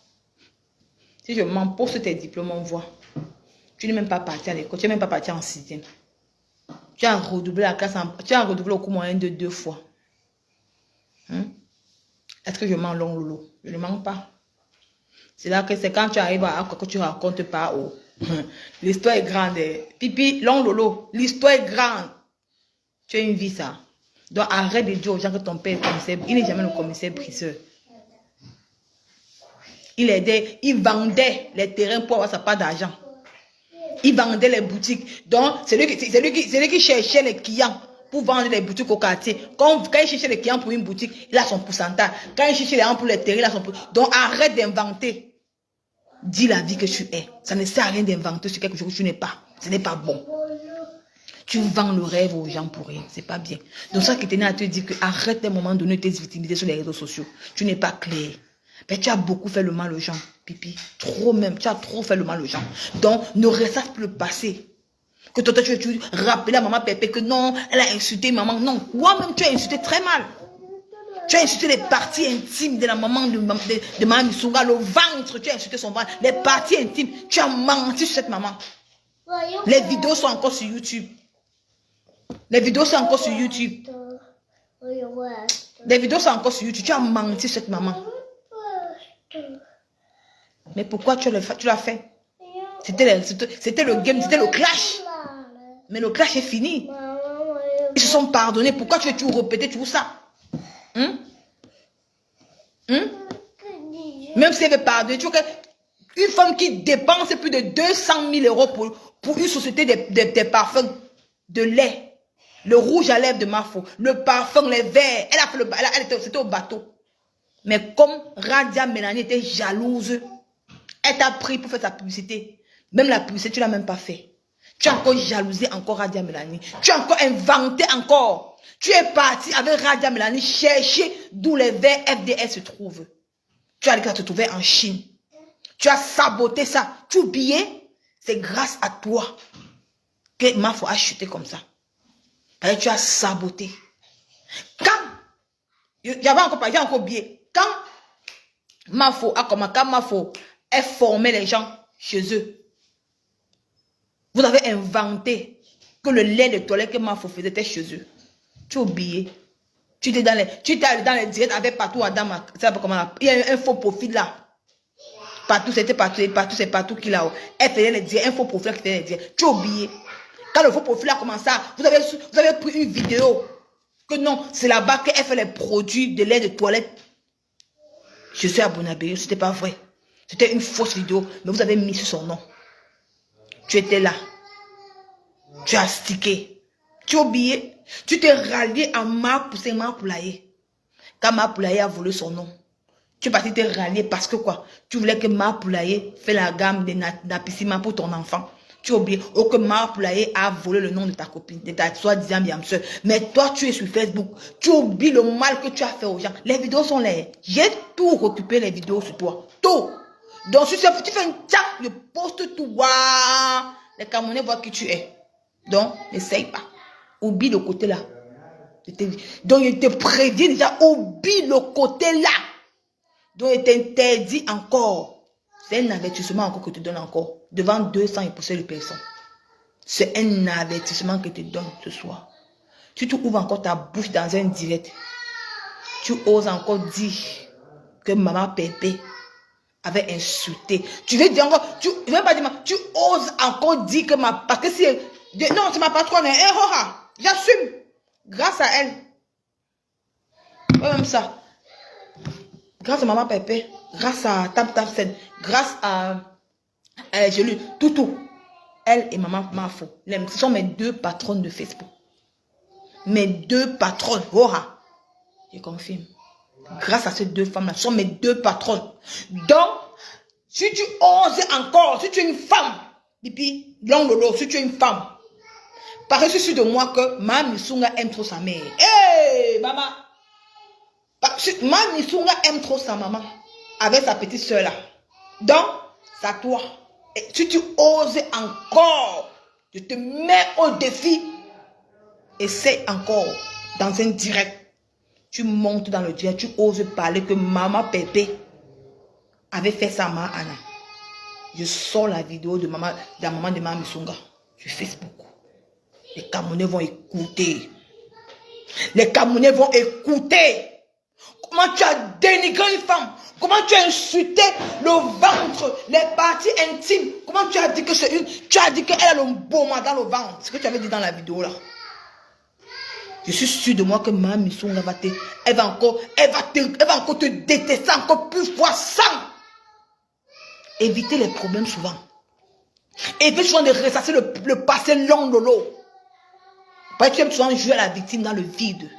Si je mens, pose tes diplômes, on voit. Tu n'es même pas parti à l'école, tu n'es même pas parti en 6e. Tu as redoublé la classe, tu as redoublé au cours moyen de 2 fois. Est-ce que je mens, long lolo? Je ne mens pas. C'est là que c'est quand tu arrives à quoi que tu racontes pas. Oh. L'histoire est grande. Pipi, long lolo, l'histoire est grande. Tu as une vie, ça. Donc arrête de dire aux gens que ton père est commissaire. Il n'est jamais le commissaire briseur. Il vendait les terrains pour avoir sa part d'argent. Il vendait les boutiques. Donc, c'est lui qui cherchait les clients pour vendre les boutiques au quartier. Quand il cherchait les clients pour une boutique, il a son pourcentage. Quand il cherchait les gens pour les terrains, il a son pourcentage. Donc, arrête d'inventer. Dis la vie que tu es. Ça ne sert à rien d'inventer sur quelque chose que tu n'es pas. Ce n'est pas bon. Tu vends le rêve aux gens pour rien. C'est pas bien. Donc, ça qui tenait à te dire que arrête un moment donné tes victimités sur les réseaux sociaux. Tu n'es pas clair. Mais tu as beaucoup fait le mal aux gens, Pipi. Trop même. Tu as trop fait le mal aux gens. Donc, ne ressasse plus le passé. Que toi, tu rappelles à maman Pépé que non, elle a insulté maman. Non, toi-même, tu as insulté très mal. Tu as insulté les parties intimes de la maman de maman Missoura, le ventre. Tu as insulté son ventre. Les parties intimes. Tu as menti sur cette maman. Les vidéos sont encore sur YouTube. Les vidéos sont encore sur YouTube. Les vidéos sont encore sur YouTube. Tu as menti sur cette maman. Mais pourquoi tu l'as fait? C'était le game, c'était le clash. Mais le clash est fini. Ils se sont pardonnés. Pourquoi tu veux tout répéter, tout ça? Même si elle veut pardonner, tu vois qu'une femme qui dépense plus de 200 000 euros pour une société des parfums, de lait, le rouge à lèvres de Mafo, le parfum, les verres, elle a fait c'était au bateau. Mais comme Radia Mélanie était jalouse, elle t'a pris pour faire sa publicité. Même la publicité, tu ne l'as même pas fait. Tu as encore jalousé encore Radia Mélanie. Tu as encore inventé encore. Tu es parti avec Radia Mélanie chercher d'où les verres FDS se trouvent. Tu as dit qu'elle te trouvait en Chine. Tu as saboté ça. Tu oubliais, c'est grâce à toi que Mafo a chuté comme ça. Et tu as saboté. Quand, j'avais encore oublié. Quand Mafo est formé les gens chez eux, vous avez inventé que le lait de toilette que Mafo faisait était chez eux. Tu as oublié. Tu étais dans les directs avec Patou Adam. Il y a un faux profil là. Patou, c'était Patou, c'est Patou qui l'a. Elle faisait les directs, un faux profil qui faisait les directs. Tu as oublié. Quand le faux profil a commencé, vous avez pris une vidéo. Que non, c'est là-bas qu'elle fait les produits de lait de toilette. Je suis à Bonabéo, c'était pas vrai. C'était une fausse vidéo, mais vous avez mis sur son nom. Tu étais là. Tu as stické. Tu as oublié. Tu t'es rallié à Marc Poulaye. Quand Marc Poulaye a volé son nom, tu es parti te rallier parce que quoi? Tu voulais que Marc Poulaye fait la gamme de Napissima pour ton enfant. Tu as oublié. Ou que Marc Poulaye a volé le nom de ta copine, de ta soi-disant bien soeur. Mais toi, tu es sur Facebook. Tu oublies le mal que tu as fait aux gens. Les vidéos sont là. J'ai tout récupéré les vidéos sur toi. Tout. Donc, si tu fais une tchac, je poste tout. Waouh. Les Camerounais voient qui tu es. Donc, n'essaye pas. Oublie le côté là. Donc, je te préviens déjà, oublie le côté là. Donc, il t'interdit encore. C'est un avertissement encore que tu donnes encore. Devant 200 et poussées de personnes. C'est un avertissement que tu donnes ce soir. Si tu ouvres encore ta bouche dans un direct, tu oses encore dire que maman Pépé avait insulté. Tu veux dire encore, tu veux pas dire, tu oses encore dire que parce que si, non, c'est ma patronne, j'assume. Grâce à elle. Ouais, même ça. Grâce à maman Pépé, grâce à Tam Tam Sen, grâce à j'ai lu Toutou, elle et maman Mafo. Ce sont mes 2 patronnes de Facebook. Mes 2 patronnes. Je confirme. Grâce à ces 2 femmes-là, ce sont mes 2 patronnes. Donc, si tu oses encore, si tu es une femme, Pipi, long lolo, si tu es une femme, Parce que je suis sûr de moi que Mama Misunga aime trop sa mère. Hé, maman. Mama Misunga aime trop sa maman. Avec sa petite soeur là. Donc, c'est à toi. Et si tu oses encore, je te mets au défi. Essaye encore dans un direct. Tu montes dans le direct, tu oses parler que maman Pépé avait fait ça à Mama Anna. Je sors la vidéo de la maman de Mama Misunga sur Facebook. Les Camerounais vont écouter. Les Camerounais vont écouter. Comment tu as dénigré une femme? Comment tu as insulté le ventre, les parties intimes? Comment tu as dit que c'est une... Tu as dit qu'elle a le boma dans le ventre. Ce que tu avais dit dans la vidéo là. Je suis sûr de moi que Mama Misunga va te... Elle va encore te détester encore plus fois 100. Évitez les problèmes souvent. Évitez souvent de ressasser le passé long lolo. Parce que tu aimes souvent jouer à la victime dans le vide.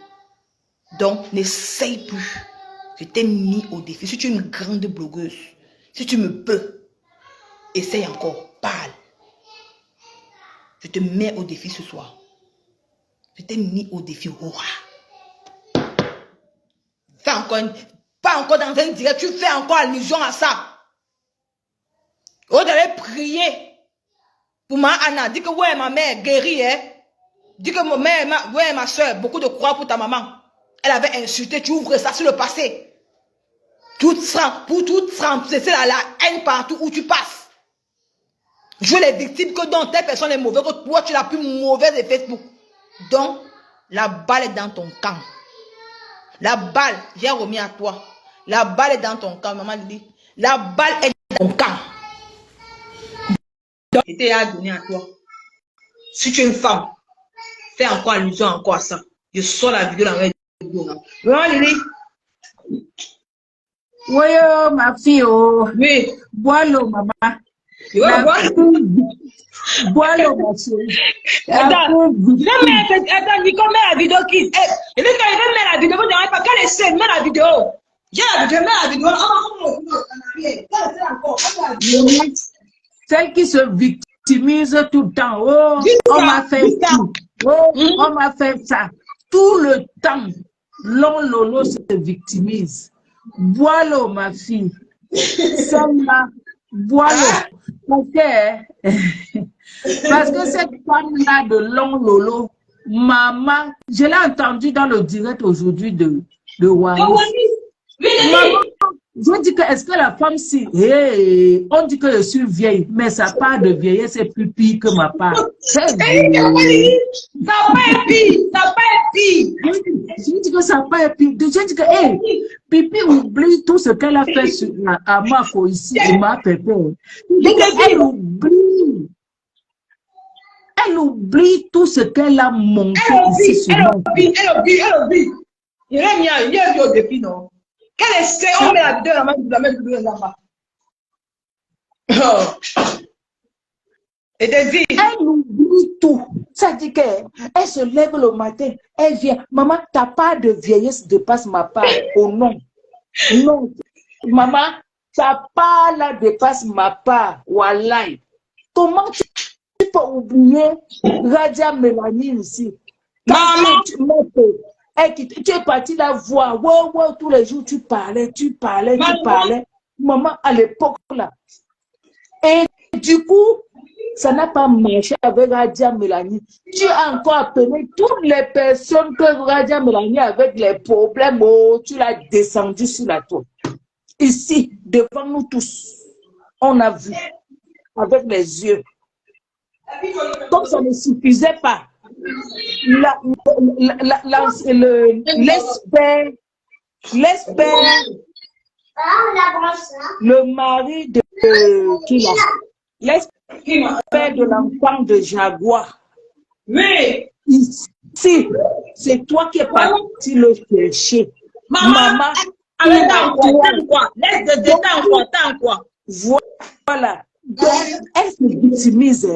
Donc, n'essaye plus. Je t'ai mis au défi. Si tu es une grande blogueuse, si tu me peux, essaye encore. Parle. Je te mets au défi ce soir. Je t'ai mis au défi. Pas encore dans un direct. Tu fais encore allusion à ça. Vous allez prier pour ma Anna. Dis que ouais, ma mère guérie. Hein? Dis que ouais, ma soeur, beaucoup de croix pour ta maman. Elle avait insulté, tu ouvres ça sur le passé. Pour tout c'est la haine partout où tu passes. Jouer les victimes que dans telle personne est mauvaise, que toi tu es la plus mauvaise de Facebook. Donc, la balle est dans ton camp. La balle, j'ai remis à toi. La balle est dans ton camp, maman dit. La balle est dans ton camp. Donc, c'était à donner à toi. Si tu es une femme, fais encore allusion encore à ça. Je sors la vidéo dans la vidéo. Maman Lily. Oui, oh, ma fille, oh. Oui. Bois l'eau, maman. Bois l'eau, ma chérie. Attends, Nico, mets la vidéo qui. Je vais mettre la vidéo, vous n'avez pas qu'elle essaie, mets la vidéo. J'ai la vidéo, mets la vidéo. Celle qui se victimise tout le temps. Oh, on m'a fait ça. Oh, on m'a fait ça. Tout le temps, Lolo se victimise. Bois l'eau, ma fille. Celle-là, bois l'eau. Parce que cette femme-là de Lolo, maman, je l'ai entendue dans le direct aujourd'hui de Waris. Maman, je dis que est-ce que la femme si, hey, on dit que je suis vieille, mais sa part de vieillesse est plus pire que ma part. Ça n'a pas pire. Je dis que ça n'a pas pire. Je dis que, hey, Pipi oublie tout ce qu'elle a fait à Mafo ici, et ma pépé. Elle oublie. Elle oublie tout ce qu'elle a monté ici sur moi. Elle oublie. Il y a au défi, non? Quel essaie, on met la vidéo dans la vidéo là-bas. Et te dit. Elle oublie tout. Ça dit qu'elle se lève le matin, elle vient. Maman, ta part de vieillesse dépasse ma part. Oh non. Non. Maman, ta part là dépasse ma part. Wallahi. Comment tu peux oublier Radia Mélanie ici? Maman. Tu es parti la voir. Wow, tous les jours, tu parlais. Maman, à l'époque là. Et du coup, ça n'a pas marché avec Radia Mélanie. Tu as encore appelé toutes les personnes que Radia Mélanie avec les problèmes. Oh, tu l'as descendu sur la toile. Ici, devant nous tous, on a vu avec les yeux. Comme ça ne suffisait pas. L'espère, le mari de qui là? L'espère de l'enfant de Jaguar. Oui. Ici, c'est toi qui es parti le chercher. Maman, laisse de détendre quoi. Voilà. Donc, elle se victimise.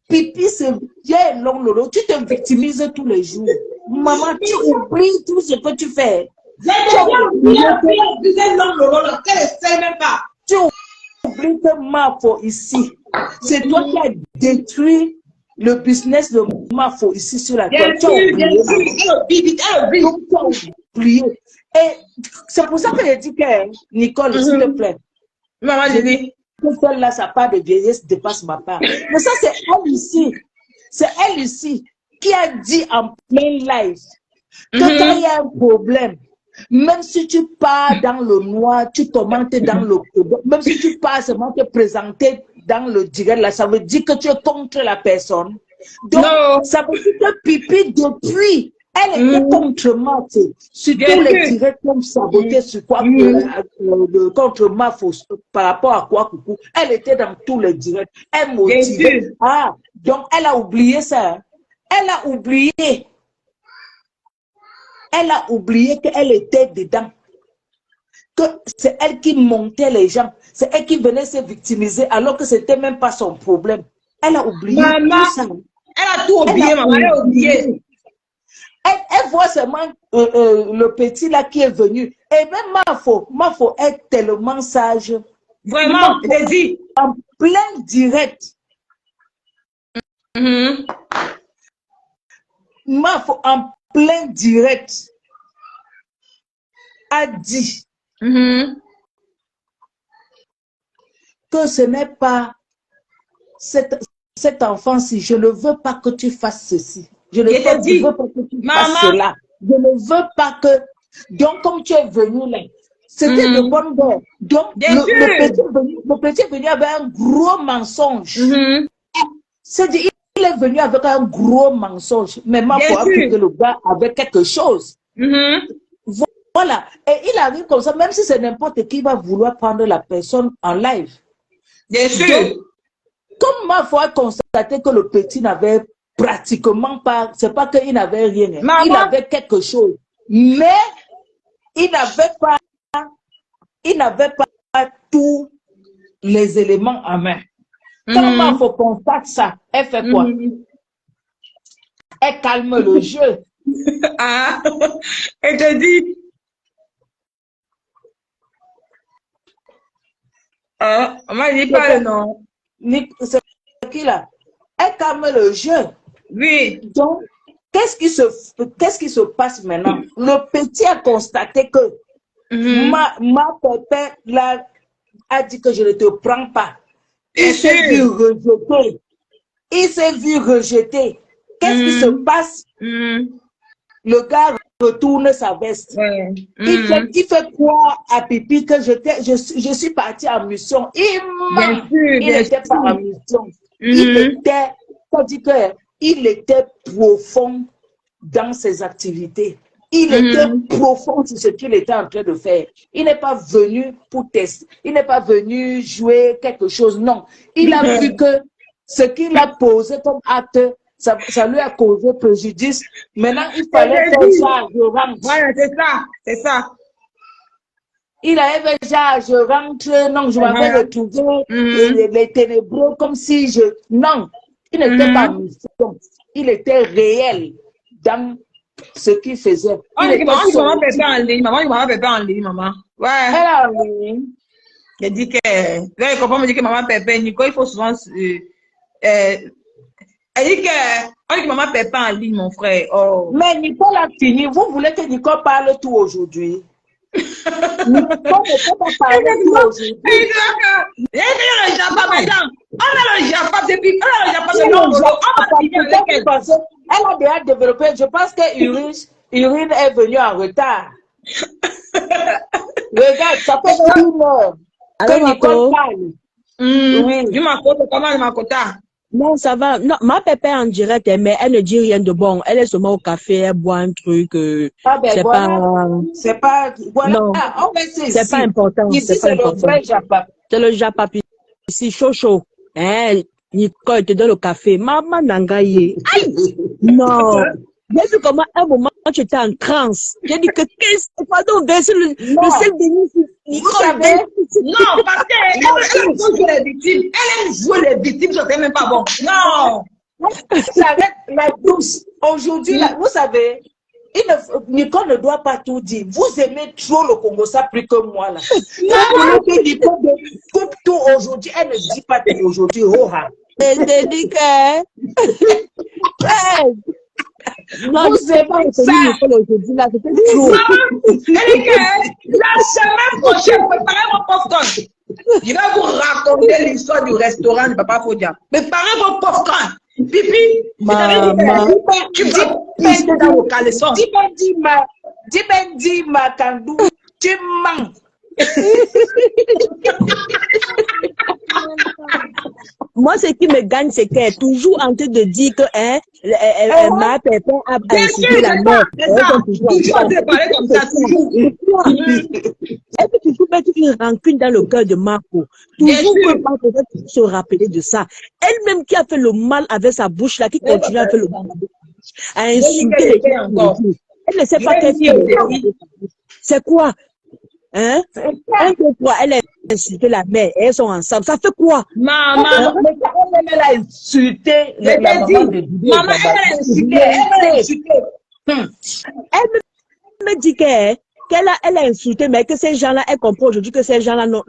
Pipi, c'est bien long, Lolo. Tu te victimises tous les jours. Maman, tu oublies tout ce que tu fais. Tu oublies que Mafo ici, c'est toi qui as détruit le business de Mafo ici sur la Bien toile. Tu as sûr, oublié. bien sûr. Donc, tu as oublié. Et c'est pour ça que je dis que, Nicole, s'il te plaît. Maman, je dis. Celle là, sa part de vieillesse dépasse ma part. Mais ça, c'est elle ici. C'est elle ici qui a dit en plein live que quand il y a un problème, même si tu pars dans le noir, tu commentes dans le... Même si tu pars seulement te présenter dans le direct, là, ça veut dire que tu es contre la personne. Donc, Non. ça veut dire que Pipi, depuis, elle était contre moi, sur tous les directs comme saboté sur quoi, contre moi, par rapport à quoi, coucou. Elle était dans tous les directs. Elle motivait. Ah, donc elle a oublié ça. Elle a oublié. Elle a oublié qu'elle était dedans. Que c'est elle qui montait les gens. C'est elle qui venait se victimiser alors que ce n'était même pas son problème. Elle a oublié tout ça. Elle a tout oublié, maman. Elle a oublié. Elle voit seulement le petit là qui est venu. Et même Mafo est tellement sage. Vraiment, je dis. En plein direct. Mafo en plein direct a dit que ce n'est pas cet enfant-ci. Je ne veux pas que tu fasses ceci. Je ne veux pas que tu fasses cela. Je ne veux pas que... Donc, comme tu es venu là, c'était de bonne guerre. Donc, le petit est venu avec un gros mensonge. C'est-à-dire, il est venu avec un gros mensonge. Mais moi, il faut que le gars avait quelque chose. Voilà. Et il arrive comme ça, même si c'est n'importe qui va vouloir prendre la personne en live. Bien sûr. Donc, comme ma foi constaté que le petit n'avait pratiquement pas, c'est pas qu'il n'avait rien, il avait quelque chose, mais il n'avait pas tous les éléments en main. Quand ma foi constate ça, elle fait quoi? Elle calme le jeu. Ah, elle te dit. On m'a dit pas le nom. C'est qui là? Elle calme le jeu. Oui. Donc, qu'est-ce qui se passe maintenant? Le petit a constaté que ma pépère là a dit que je ne te prends pas. Il s'est vu rejeter. Il s'est vu rejeter. Qu'est-ce qui se passe? Le gars retourne sa veste. Il fait croire à Pipi que je suis partie en mission. Il n'était pas en mission. Il était profond dans ses activités. Il était profond sur ce qu'il était en train de faire. Il n'est pas venu pour tester. Il n'est pas venu jouer quelque chose. Non. Il a vu que ce qu'il a posé comme acte, ça lui a causé préjudice. Maintenant, il fallait faire ça. Je rentre. Voilà, c'est ça. Il avait fait ça, je rentre. Non, je m'avais retrouvé les ténébreux comme si je... Non, il n'était pas mission. Il était réel dans ce qu'il faisait. Maman Pépé en ligne. Maman Pépé en ligne, maman. Ouais. Elle a en ligne. Elle dit que... Là, il comprend me dire que maman Pépé, Nico, il faut souvent... Elle dit que... On dit que maman Pépé en ligne, mon frère. Oh. Mais Nicole a fini. Vous voulez que Nicole parle tout aujourd'hui? Nicole ne peut pas parler tout aujourd'hui. Il y a le Japa, madame. On a le Japa depuis... On a le Japa depuis... Elle a déjà développé. Je pense que Urine est venue en retard. Regarde, ça fait 1 heure que Nicole parle. Oui. Du Makota, comment Makota? Non, ça va. Non, ma pépé en direct, mais elle ne dit rien de bon. Elle est seulement au café, elle boit un truc. C'est pas. Voilà. Non, c'est pas important. Ici, c'est le vrai Japa. C'est le Japa. Ici, chaud. Hein, Nicole te donne le café. Maman Nangaye. Aïe! Non. J'ai vu comment à un moment tu étais en transe. J'ai dit que qu'est-ce que pardon, verser le sel de Nicole. Non, parce qu'elle aime jouer les victimes. Elle aime jouer les victimes, je ne sais même pas bon. Non. Ça arrête la douce. Aujourd'hui, vous savez, Nicole ne doit pas tout dire. Vous aimez trop le Congo, ça plus que moi là. Non, que Nicole coupe tout aujourd'hui. Elle ne dit pas tout aujourd'hui. Oh, t'ai dit que... Non, Vous je sais pas aimez retenir ça. l'école aujourd'hui, là, c'était trop. Elle dit que la semaine prochaine, préparez vos popcorn. Je vais vous raconter l'histoire du restaurant du Papa Fodia. Préparez vos popcorn. Pipi, Maman. tu vas pisser dans le caleçon. Dis-moi, Makandou, tu mens. Moi, ce qui me gagne, c'est qu'elle est toujours en train de dire que ma pépin a insulté la mère. Toujours en train de parler comme ça, toujours. Elle peut toujours mettre une rancune dans le cœur de Marco. Toujours que Marco va se rappeler de ça. Elle-même qui a fait le mal avec sa bouche là, qui continue à faire le mal avec sa bouche, à insulter les gens. Elle ne sait pas qu'elle fait. C'est quoi? Hein? Un, deux, trois, elle a insulté la mère et elles sont ensemble. Ça fait quoi? Maman, elle a insulté la maman de Didier. Maman, elle a insulté. Elle me dit qu'elle a insulté, mais que ces gens-là, elle comprend aujourd'hui que ces gens-là ne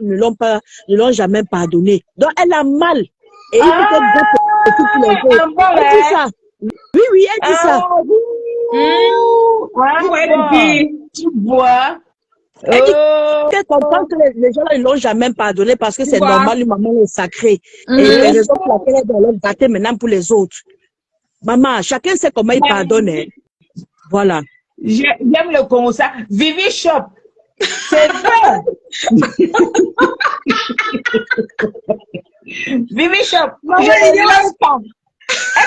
l'ont jamais pardonné. Donc, elle a mal. Et il faut qu'elle dise pour les autres. Elle dit ça. Oui, elle dit ça. Tu vois? Elle dit qu'elle comprend que les gens-là ne l'ont jamais pardonné parce que c'est normal, une maman est sacrée. Et les raisons pour lesquelles elle doit leur battre maintenant pour les autres. Maman, chacun sait comment il pardonne. Hein. Voilà. J'aime le concept. Vivi Shop. C'est vrai. Vivi Shop. Elle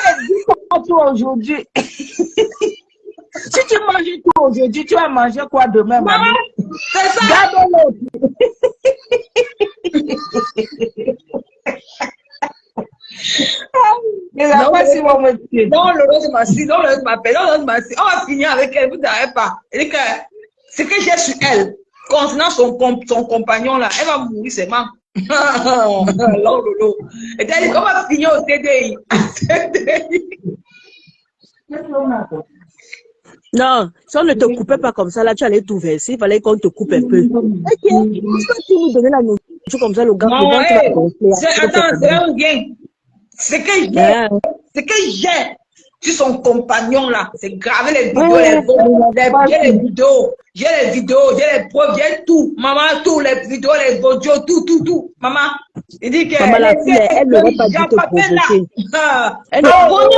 a dit quoi toi aujourd'hui? Si tu manges tout aujourd'hui, tu vas manger quoi demain, maman? C'est ça. Garde l'autre. Non, le m'appelle. On va finir avec elle, vous n'avez pas. Elle dit que ce que j'ai sur elle, concernant son compagnon là, elle va mourir seulement. Lolo. Et elle dit qu'on va finir au TDI. Non, si on ne te coupait pas comme ça, là, tu allais tout verser. Il fallait qu'on te coupe un peu. Ok, tu nous donner la nourriture comme ça, le gars. Attends, c'est un bien. Ce que j'ai sur son compagnon là, c'est graver les vidéos, j'ai les preuves, j'ai tout. Maman, tout, les vidéos, les audios, tout. Maman, il dit que maman, elle n'aurait pas dû te provoquer. Elle n'aurait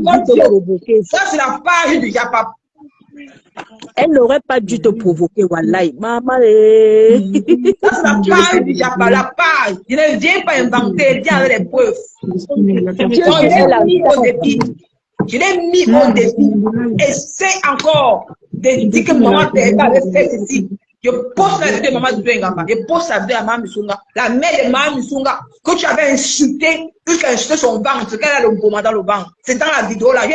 pas dû te provoquer. Ça, c'est la page du Japap. Elle n'aurait pas dû te provoquer, wallahi. Maman, ça, c'est la page du Japap, la page. Je ne viens pas inventer, elle vient avec les preuves. Je l'ai mis au défi. Essaie encore de dire que maman t'avait fait ceci. Je poste la vidéo de maman Zouengamba. Je poste la vidéo à maman Musunga. La mère de maman Musunga, que tu avais insulté, jusqu'à insulter son ventre, qu'elle a le gourmand dans le ventre. C'est dans la vidéo là.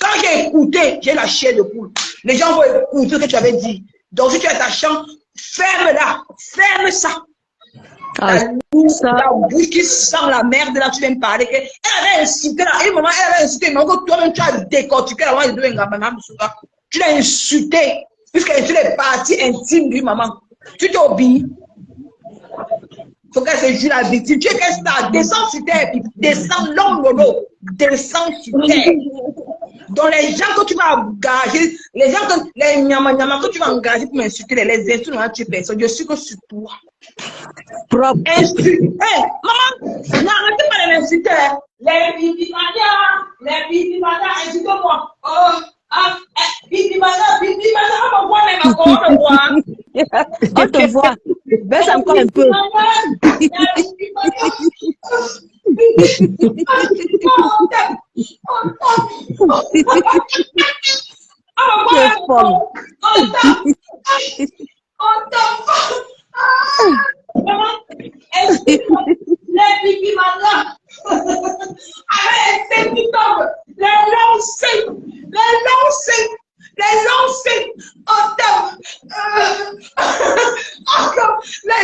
Quand j'ai écouté, j'ai la chair de poule. Les gens vont écouter ce que tu avais dit. Donc si tu as ta chance, ferme-la. Ferme ça. La bouche qui sent la merde, là, tu viens me parler. Elle avait insulté, là, et maman, elle avait insulté, mais toi-même, tu as décortiqué la maman de Zouengamba. Tu l'as insulté, puisqu'elle est les parties intimes du maman. Tu t'es obéi. Faut qu'elle se joue la victime. Tu es qu'elle star, descends sur terre, descends l'homme, descends sur terre. Donc les gens que tu vas engager, les nyama que tu vas engager pour m'insulter, les insultes, non, tu personne. Je suis que sur toi. Propre. Insulte. Hé, maman, n'arrêtez pas de m'insulter. Les bibi mada, insulte-moi. Bibi mada, on te voit. Baisse encore un peu. Les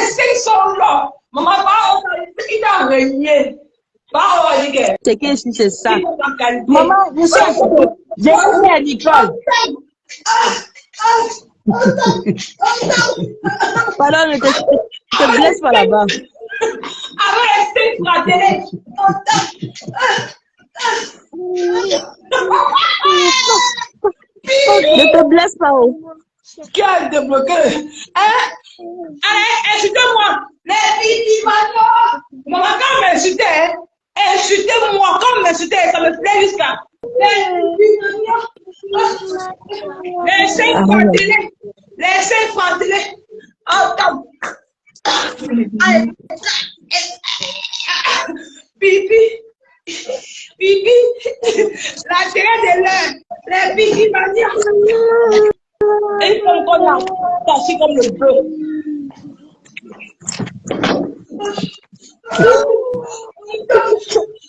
seins sont là. Maman, il a régné. C'est que si c'est ça. Maman, je sais, j'ai dit à Nicole. Pardon, ne te blesse pas là-bas. Avec les seins fraternels. Ne te blesse pas. Oh. Qui a débloqué? Hein? Allez, insultez-moi. Les filles, maman, quand m'insultez, insultez-moi, quand m'insultez, ça me plaît jusqu'à. Les 5 fois télé. Les 5 fois télé. Attends. Pipi. Pipi. La télé de l'air. Les pipi mania. Et ils font encore là. Tassis comme le bœuf.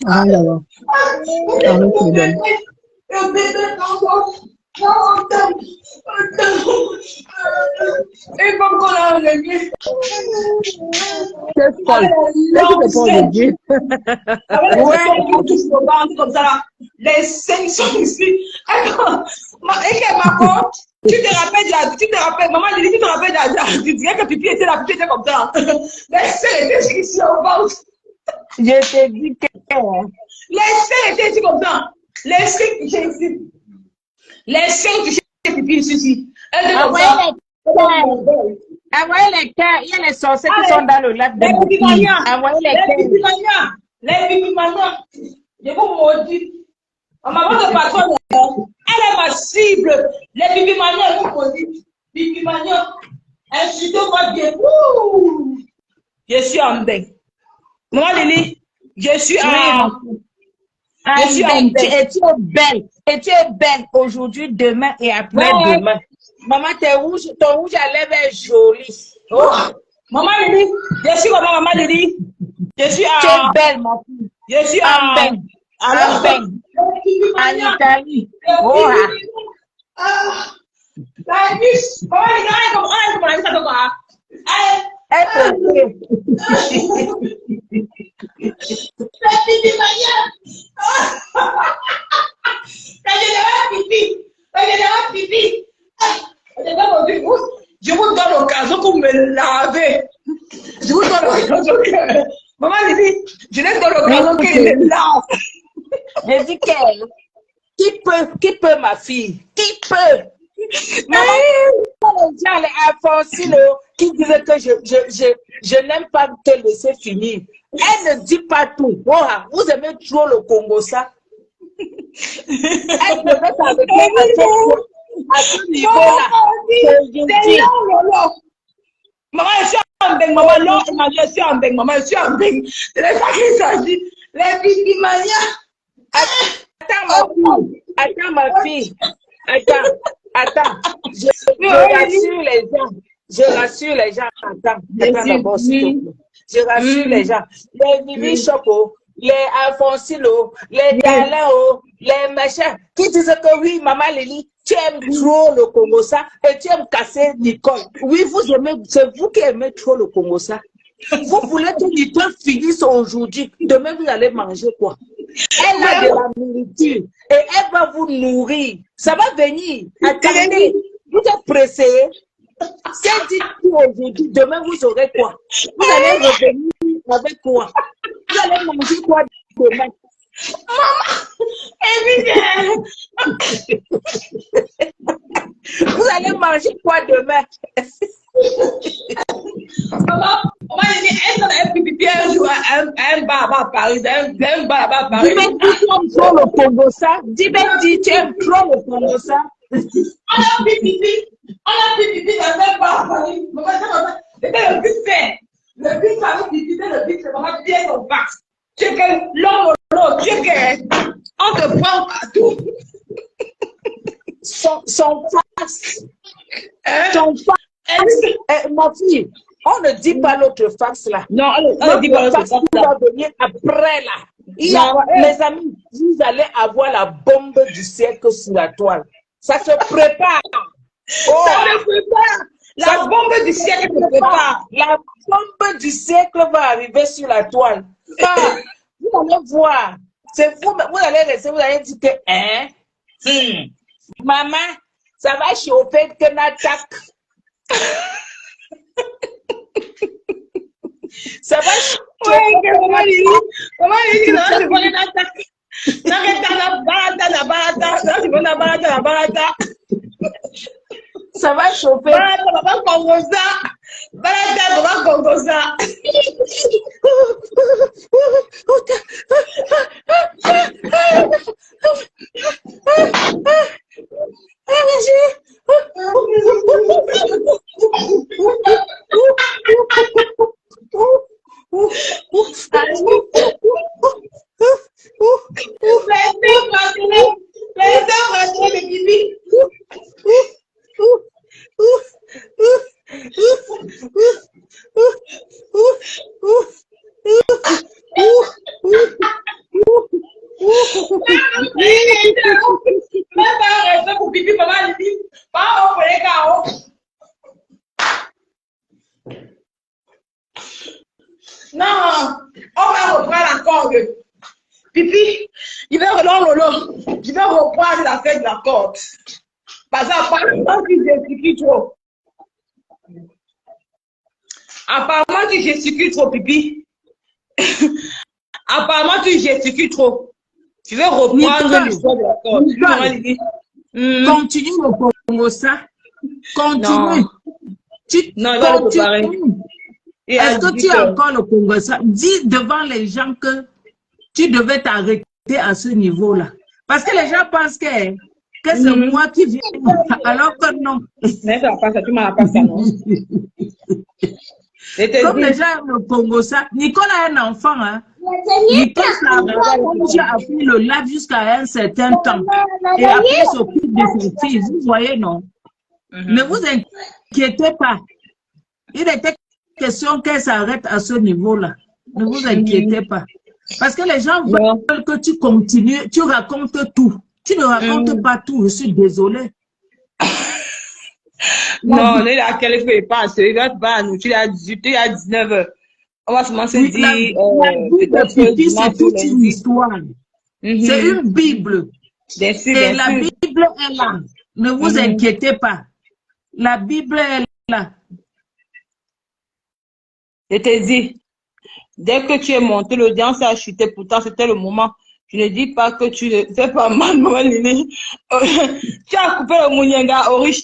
Ah là là. Arrête les dames. Et comme qu'on a enlevé. C'est folle. Est-ce que tu peux enlever? Ouais, comme ça là. Les 5 sont ici. Et que maman, tu te rappelles, maman, tu te rappelles, tu dirais que Pipi était là, Pipi était comme ça. Les 5 étaient ici au ventre. Je t'ai dit que... Les 5 étaient ici comme ça. Les 5 touchaient ici. Les 5 touchaient Pipi ici. Elles étaient comme ça. Envoyez les cœurs, il y a les sorciers qui sont dans le lac de Pipi. Envoyez les cœurs. Les pipimanias. Je vous maudis. Maman de patronne, elle est ma cible. Les pipimanias, je vous maudis. Pipimanias, insultez-moi bien. Ouh. Je suis en bain. Maman Lily, je suis en bain. Tu es belle. Et tu es belle aujourd'hui, demain et après-demain. Maman, ton rouge à lèvres est joli. Oh. Maman Lily, je suis comment, maman Lily? Je suis Tu es belle, ma fille. Je suis en bain. En bain. En Italie. Oh, la bus. Maman Lily, comment ça te va? Je vous donne l'occasion pour me laver. Je vous donne l'occasion que... Maman Lily, je laisse dans l'occasion qu'elle me lave. Je dis qu'elle... Qui peut, ma fille? Qui peut? Maman, les gens, les Alphonsine, qui disaient que je n'aime pas te laisser finir. Elle ne dit pas tout. Oh, vous aimez trop le Congo, ça? Elle ne veut pas avec à ce niveau-là. Maman, je suis en bain, maman, non, je suis en bain, maman, je suis en bain. C'est de ça qu'il s'agit. Les pipimanias. Attends, ma fille. Attends. Je rassure les gens. Je rassure les gens. Attends d'abord, s'il te plaît. Je rassure les gens. Les Mimi Choco, les Alphonsino, les Dalao, les machins, qui disent que oui, maman Lily, tu aimes trop le Congo ça et tu aimes casser Nicole. Oui, vous aimez, c'est vous qui aimez trop le Congo ça. Vous voulez que Nicole finisse aujourd'hui. Demain, vous allez manger quoi? Elle a de la nourriture et elle va vous nourrir. Ça va venir. Attendez, vous êtes pressés. Si elle dit tout aujourd'hui, demain, vous aurez quoi? Vous allez revenir avec quoi? Vous allez manger quoi demain? Maman, vous allez manger quoi demain? Maman, elle dit, un pipi un jour, un bar à Paris, un bar à Paris. Dis-moi, tu aimes trop le Congo ça? Dis-moi, tu aimes trop le Congo ça? On a pipi dans un bar à Paris. Maman, c'était le buffet. Le buffet avec pipi, c'était le buffet. Maman, tu es au vax. Tu es que l'homme, tu es que on te prend partout. Son face. Son face. Ma fille, on ne dit pas l'autre face là. Non, on ne dit pas l'autre face là. Va venir après là. Mes amis, vous allez avoir la bombe du siècle sur la toile. Ça se prépare. Oh, ça se prépare. La bombe du siècle se prépare. La bombe du siècle va arriver sur la toile. Ah, vous allez voir. C'est vous allez rester, vous allez dire que, maman, ça va chauffer que n'attaque. Ça va Ouais, que maman dit, non, c'est bon, la barata. Ça va chauffer. Barata, baba kongoza. Barata, baba kongoza. Non, on va reprendre la corde. Pipi, je vais reprendre la fête de la corde. Parce qu'apparemment, tu gesticules trop. Apparemment, tu gesticules trop, Pipi. Apparemment, tu gesticules trop. Tu veux reprendre l'histoire de la corde. Continue le Congo, ça. Continue. Non. Non, il va le préparer. Est-ce que tu as encore le Congo, ça? Dis devant les gens que tu devais t'arrêter à ce niveau-là. Parce que les gens pensent que c'est moi qui viens. Alors que non. Mais ça va pas ça, tu m'as pas ça, non? Comme les gens aiment le Congo, ça. Nicole a un enfant, hein. Nicole a fait le live jusqu'à un certain temps. Et après, s'occupe de ses filles. Vous voyez, non? Ne vous inquiétez pas. Il était question qu'elle s'arrête à ce niveau-là. Ne vous inquiétez pas. Parce que les gens veulent que tu continues, tu racontes tout. Tu ne racontes pas tout, je suis désolée. Non, on est là, quelle fait pas, il va pas nous, tu as 18, tu as 19 heures. On va commencer à dire, c'est toute une histoire. C'est une Bible. Bien sûr, et la Bible est là. Ne vous inquiétez pas. La Bible est là. Je te dis, dès que tu es monté, l'audience a chuté. Pourtant, c'était le moment. Je ne dis pas que tu ne fais pas mal, maman Lili. Tu as coupé le mounienga au riche.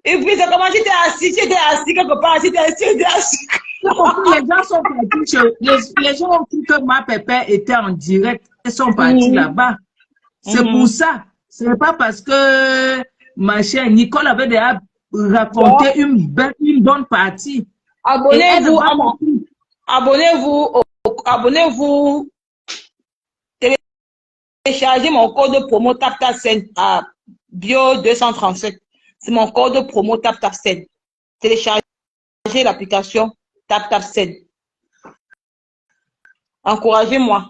Et puis, c'est comment tu étais assis quelque part, tu étais assis. Les gens sont partis, les gens ont cru que ma pépère était en direct, ils sont partis là-bas. C'est pour ça. Ce n'est pas parce que ma chère Nicole avait déjà raconté une bonne partie. Abonnez-vous à mon... Abonnez-vous. Téléchargez mon code promo TapTapSend à Bio 237. C'est mon code promo TapTapSend. Téléchargez l'application TapTapSend. Encouragez-moi.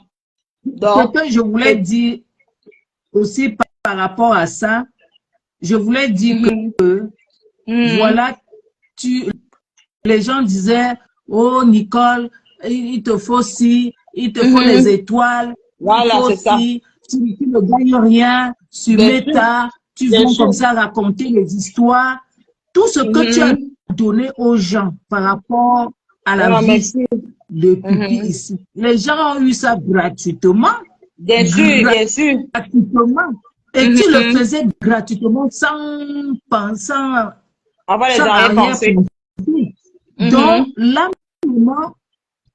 Ce que je voulais dire aussi par rapport à ça, je voulais dire que voilà, les gens disaient, oh Nicole, il te faut ci, il te faut les étoiles, voilà, c'est ça. Tu ne gagnes rien sur Meta, tu viens comme ça raconter les histoires, tout ce que tu as donné aux gens par rapport à la vie de Pipi ici. Les gens ont eu ça gratuitement. Bien sûr, bien sûr. Gratuitement. Et tu le faisais gratuitement sans avoir les arrière-pensées. Donc, là, maintenant,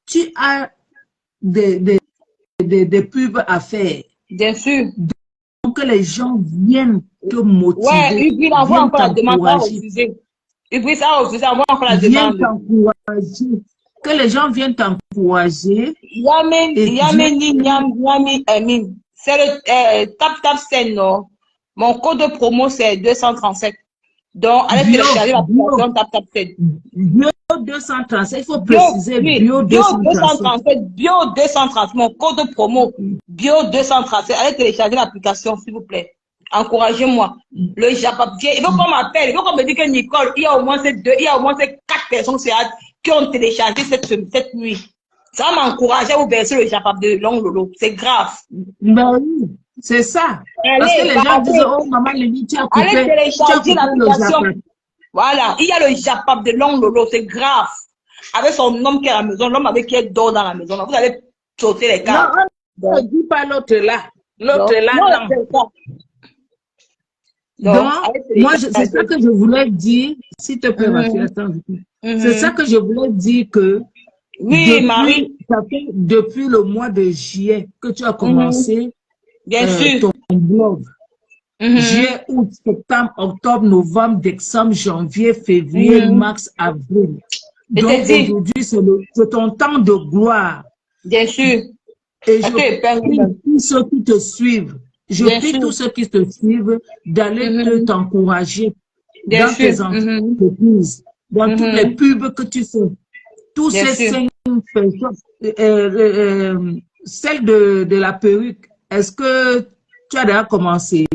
tu as des pubs à faire. Bien sûr. Donc, que les gens viennent te motiver. Ouais, Ubri envoie encore la demande à refuser. Ubri, ça a refusé, envoie encore la demande. Viens t'encourager. Que les gens viennent t'encourager. C'est le TapTapSend, non? Mon code de promo, c'est 237. Donc, allez télécharger l'application TapTapSend. Bio 237, il faut préciser Bio 237. Bio 237, mon code de promo, Bio 237. Allez télécharger l'application, s'il vous plaît. Encouragez-moi. Le Japaptier, il faut qu'on m'appelle, il faut qu'on me dise que Nicole, il y a au moins ces 4 personnes qui ont téléchargé cette nuit. Ça va m'encourager à vous verser le Japap de Long Lolo. C'est grave. Ben oui. C'est ça. Parce que Allez, les gens partez. disent, oh, maman, Lily, tu as Allez coupé télécharger le l'application. Japon. Voilà, il y a le Japap de Long Lolo, c'est grave. Avec son homme qui est à la maison, l'homme avec qui elle dort dans la maison. Vous allez sauter les Non, cartes. on ne dit pas l'autre là. L'autre là, non. c'est ça. Donc, allez moi, c'est ça que je voulais dire, s'il te plaît, ma fille, attends. C'est ça que je voulais dire que Oui, Marie. ça fait depuis le mois de juillet que tu as commencé Bien sûr. ton blog. Juillet, août, septembre, octobre, novembre, décembre, janvier, février, mars, avril. Donc aujourd'hui, c'est ton temps de gloire. Bien sûr. Et je prie tous ceux qui te suivent. Je prie tous ceux qui te suivent d'aller t'encourager dans tes entreprises, dans toutes les pubs que tu fais. Tous ces 5 personnes, celle de la perruque, est-ce que tu as déjà commencé?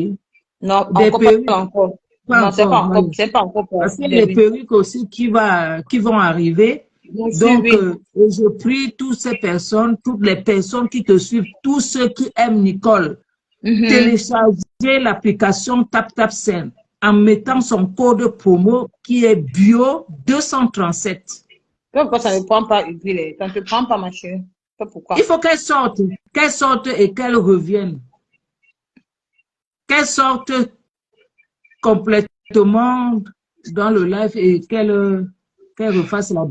Non, des perruques, pas encore. Non, c'est pas encore. Parce que les perruques aussi qui vont arriver. Donc, je prie toutes ces personnes, toutes les personnes qui te suivent, tous ceux qui aiment Nicole, télécharger l'application TapTapSend en mettant son code promo qui est bio 237. Pourquoi ça ne prend pas, ça ne te prend pas, ma chérie? Pourquoi? Il faut qu'elle sorte et qu'elle revienne. Qu'elle sorte complètement dans le live et qu'elle refasse la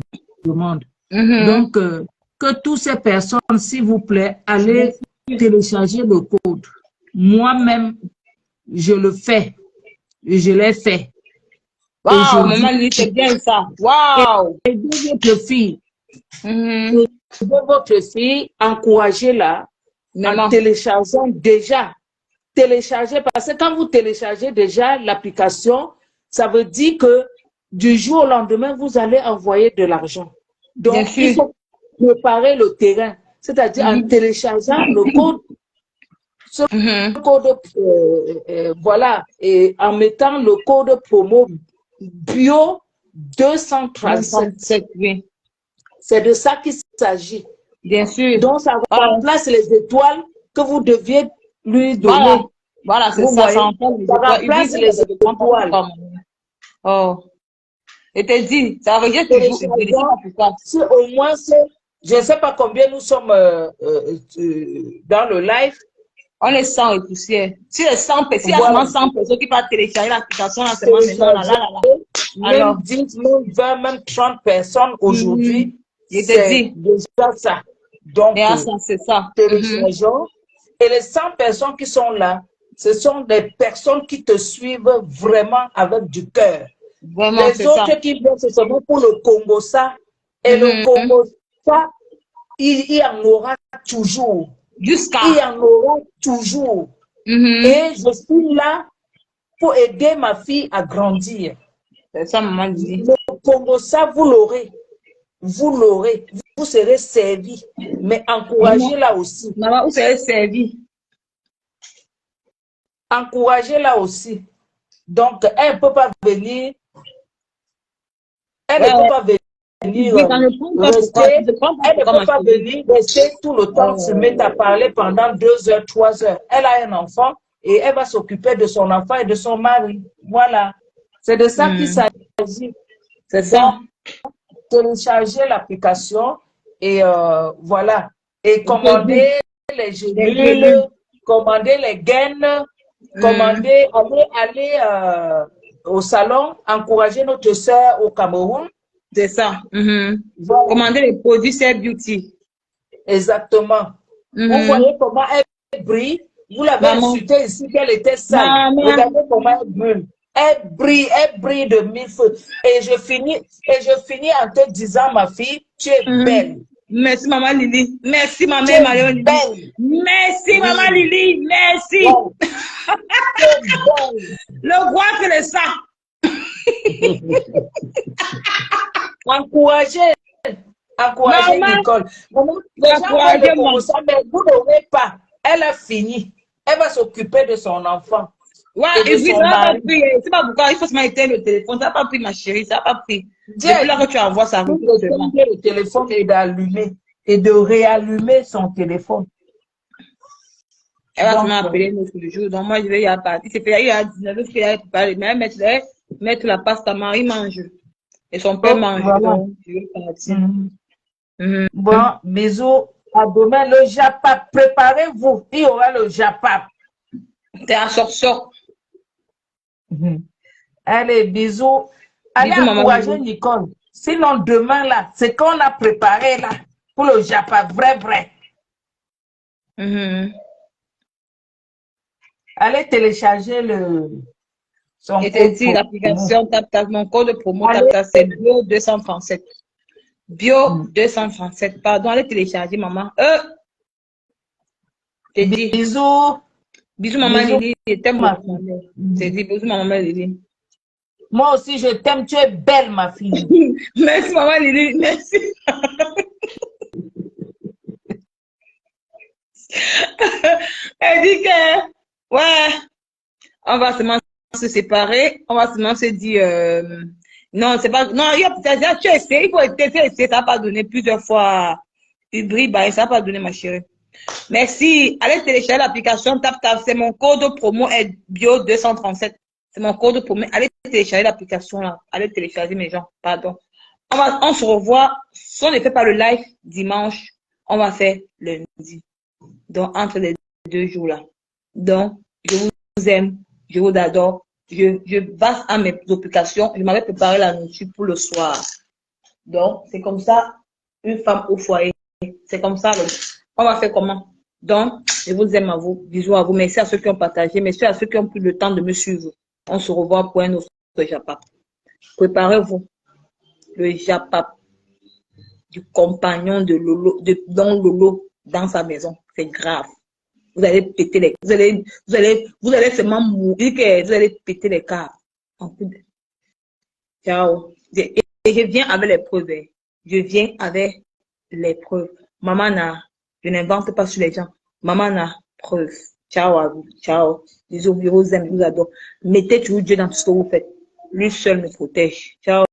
demande. Donc, que toutes ces personnes, s'il vous plaît, allez télécharger le code. Moi-même, je le fais. Je l'ai fait. Waouh, maman, c'est bien ça. Waouh! Aidez votre fille. Aidez votre fille, encouragez-la en téléchargeant déjà. Télécharger, parce que quand vous téléchargez déjà l'application, ça veut dire que du jour au lendemain, vous allez envoyer de l'argent. Donc, il faut préparer le terrain, c'est-à-dire en téléchargeant le code, voilà, et en mettant le code promo bio 237. C'est de ça qu'il s'agit. Bien sûr. Donc, ça remplace les étoiles que vous deviez lui donner. Voilà, c'est ça. Ça remplace les étoiles. Oh. Et t'es dit, ça revient toujours. Si au moins, je ne sais pas combien nous sommes dans le live. On est 100 et poussière. Si les 100 personnes, il y a seulement 100 personnes qui peuvent télécharger l'application, là, seulement maintenant, Alors, 10, même 20, même 30 personnes aujourd'hui. C'est déjà ça. Donc, c'est ça. Téléchargeons. Et les 100 personnes qui sont là, ce sont des personnes qui te suivent vraiment avec du cœur. Les autres qui viennent, c'est seulement pour le Congo ça. Et le Congo ça, il y en aura toujours. Il y en aura toujours. Et je suis là pour aider ma fille à grandir. C'est ça, maman dit. Le Congo ça, vous l'aurez. Vous l'aurez. Vous serez servi. Mais encouragez-la aussi. Maman, vous serez servi. Encouragez-la aussi. Donc, elle ne peut pas venir. Elle ne peut pas venir rester. Elle ne peut pas venir rester tout le temps, se mettre à parler pendant 2 heures, 3 heures. Elle a un enfant et elle va s'occuper de son enfant et de son mari. Voilà. C'est de ça qu'il s'agit. C'est ça. Télécharger l'application et voilà. Et commander les gélules, commander les gaines, commander, aller au salon, encourager notre soeur au Cameroun. C'est ça. Voilà. Commander les produits Cell Beauty. Exactement. Vous voyez comment elle brille. Vous l'avez insultée ici qu'elle était sale. Regardez comment elle brille. Elle brille de 1000 feux. Et je finis en te disant, ma fille, tu es belle. Merci, maman Lily. Merci, ma mère Marion Lily. Merci, maman Lily. Merci. Le roi que le sang. Encouragez Nicole. Maman, les gens veulent ça, mais vous n'aurez pas. Elle a fini. Elle va s'occuper de son enfant. Ouais, et puis ça n'a pas pris. C'est pas pourquoi il faut se mettre le téléphone. Ça n'a pas pris, ma chérie. Ça n'a pas pris. Depuis là que tu envoies ça. Le téléphone et d'allumer et de réallumer son téléphone. Elle va Donc, seulement appeler un autre jour. Donc, moi, je vais y aller partir. C'est fait, il y a 19 heures, il y a préparé. Mais mettre la pasta, Marie mange. Et son père oh, mange. voilà. Donc, je vais partir. Bon, bisous. À demain, le Japap. Préparez-vous. Il y aura le Japap. T'es à sort. Allez, bisous. Allez Bisous, maman. encourager Nicole. Sinon, demain, là, c'est qu'on a préparé, là, pour le Japap. Vrai. Allez télécharger son Et code t'es dit, promo. l'application, tape, mon code de promo, Allez. c'est Bio 237. Bio 237. Pardon, allez télécharger, maman. T'es dit. Bisous. Bisous, maman Bisous, Lily. Je t'aime ma beaucoup. fille. T'es dit, bisous, maman Lily. Moi aussi, je t'aime. Tu es belle, ma fille. Merci, maman Lily. Merci. Elle dit que, ouais, on va seulement se séparer. On va seulement se dire, non, c'est pas, non, tu as essayé, il faut essayer, ça va pas donner plusieurs fois. Hybrid, bah, ça va pas donner, ma chérie. Merci. Allez télécharger l'application Tap. C'est mon code promo est Bio 237. C'est mon code promo. Allez télécharger l'application là. Allez télécharger mes gens. Pardon. On se revoit. Si on ne fait pas le live dimanche, on va faire lundi. Donc, entre les 2 jours là. Donc, je vous aime. Je vous adore. Je base à mes occupations. Je m'avais préparé la nourriture pour le soir. Donc, c'est comme ça, une femme au foyer. C'est comme ça. On va faire comment? Donc, je vous aime à vous. Bisous à vous. Merci à ceux qui ont partagé. Merci à ceux qui ont pris le temps de me suivre. On se revoit pour un autre Japap. Préparez-vous. Le Japap du compagnon de Lolo, dont Lolo dans sa maison. C'est grave. Vous allez péter les, vous allez seulement mourir que vous allez péter les câbles. Ciao. Et je viens avec les preuves. Je viens avec les preuves. Maman je n'invente pas sur les gens. Maman n'a preuve. Ciao à vous. Ciao. Bisous, je vous aime, je vous adore. Mettez toujours Dieu dans tout ce que vous faites. Lui seul me protège. Ciao.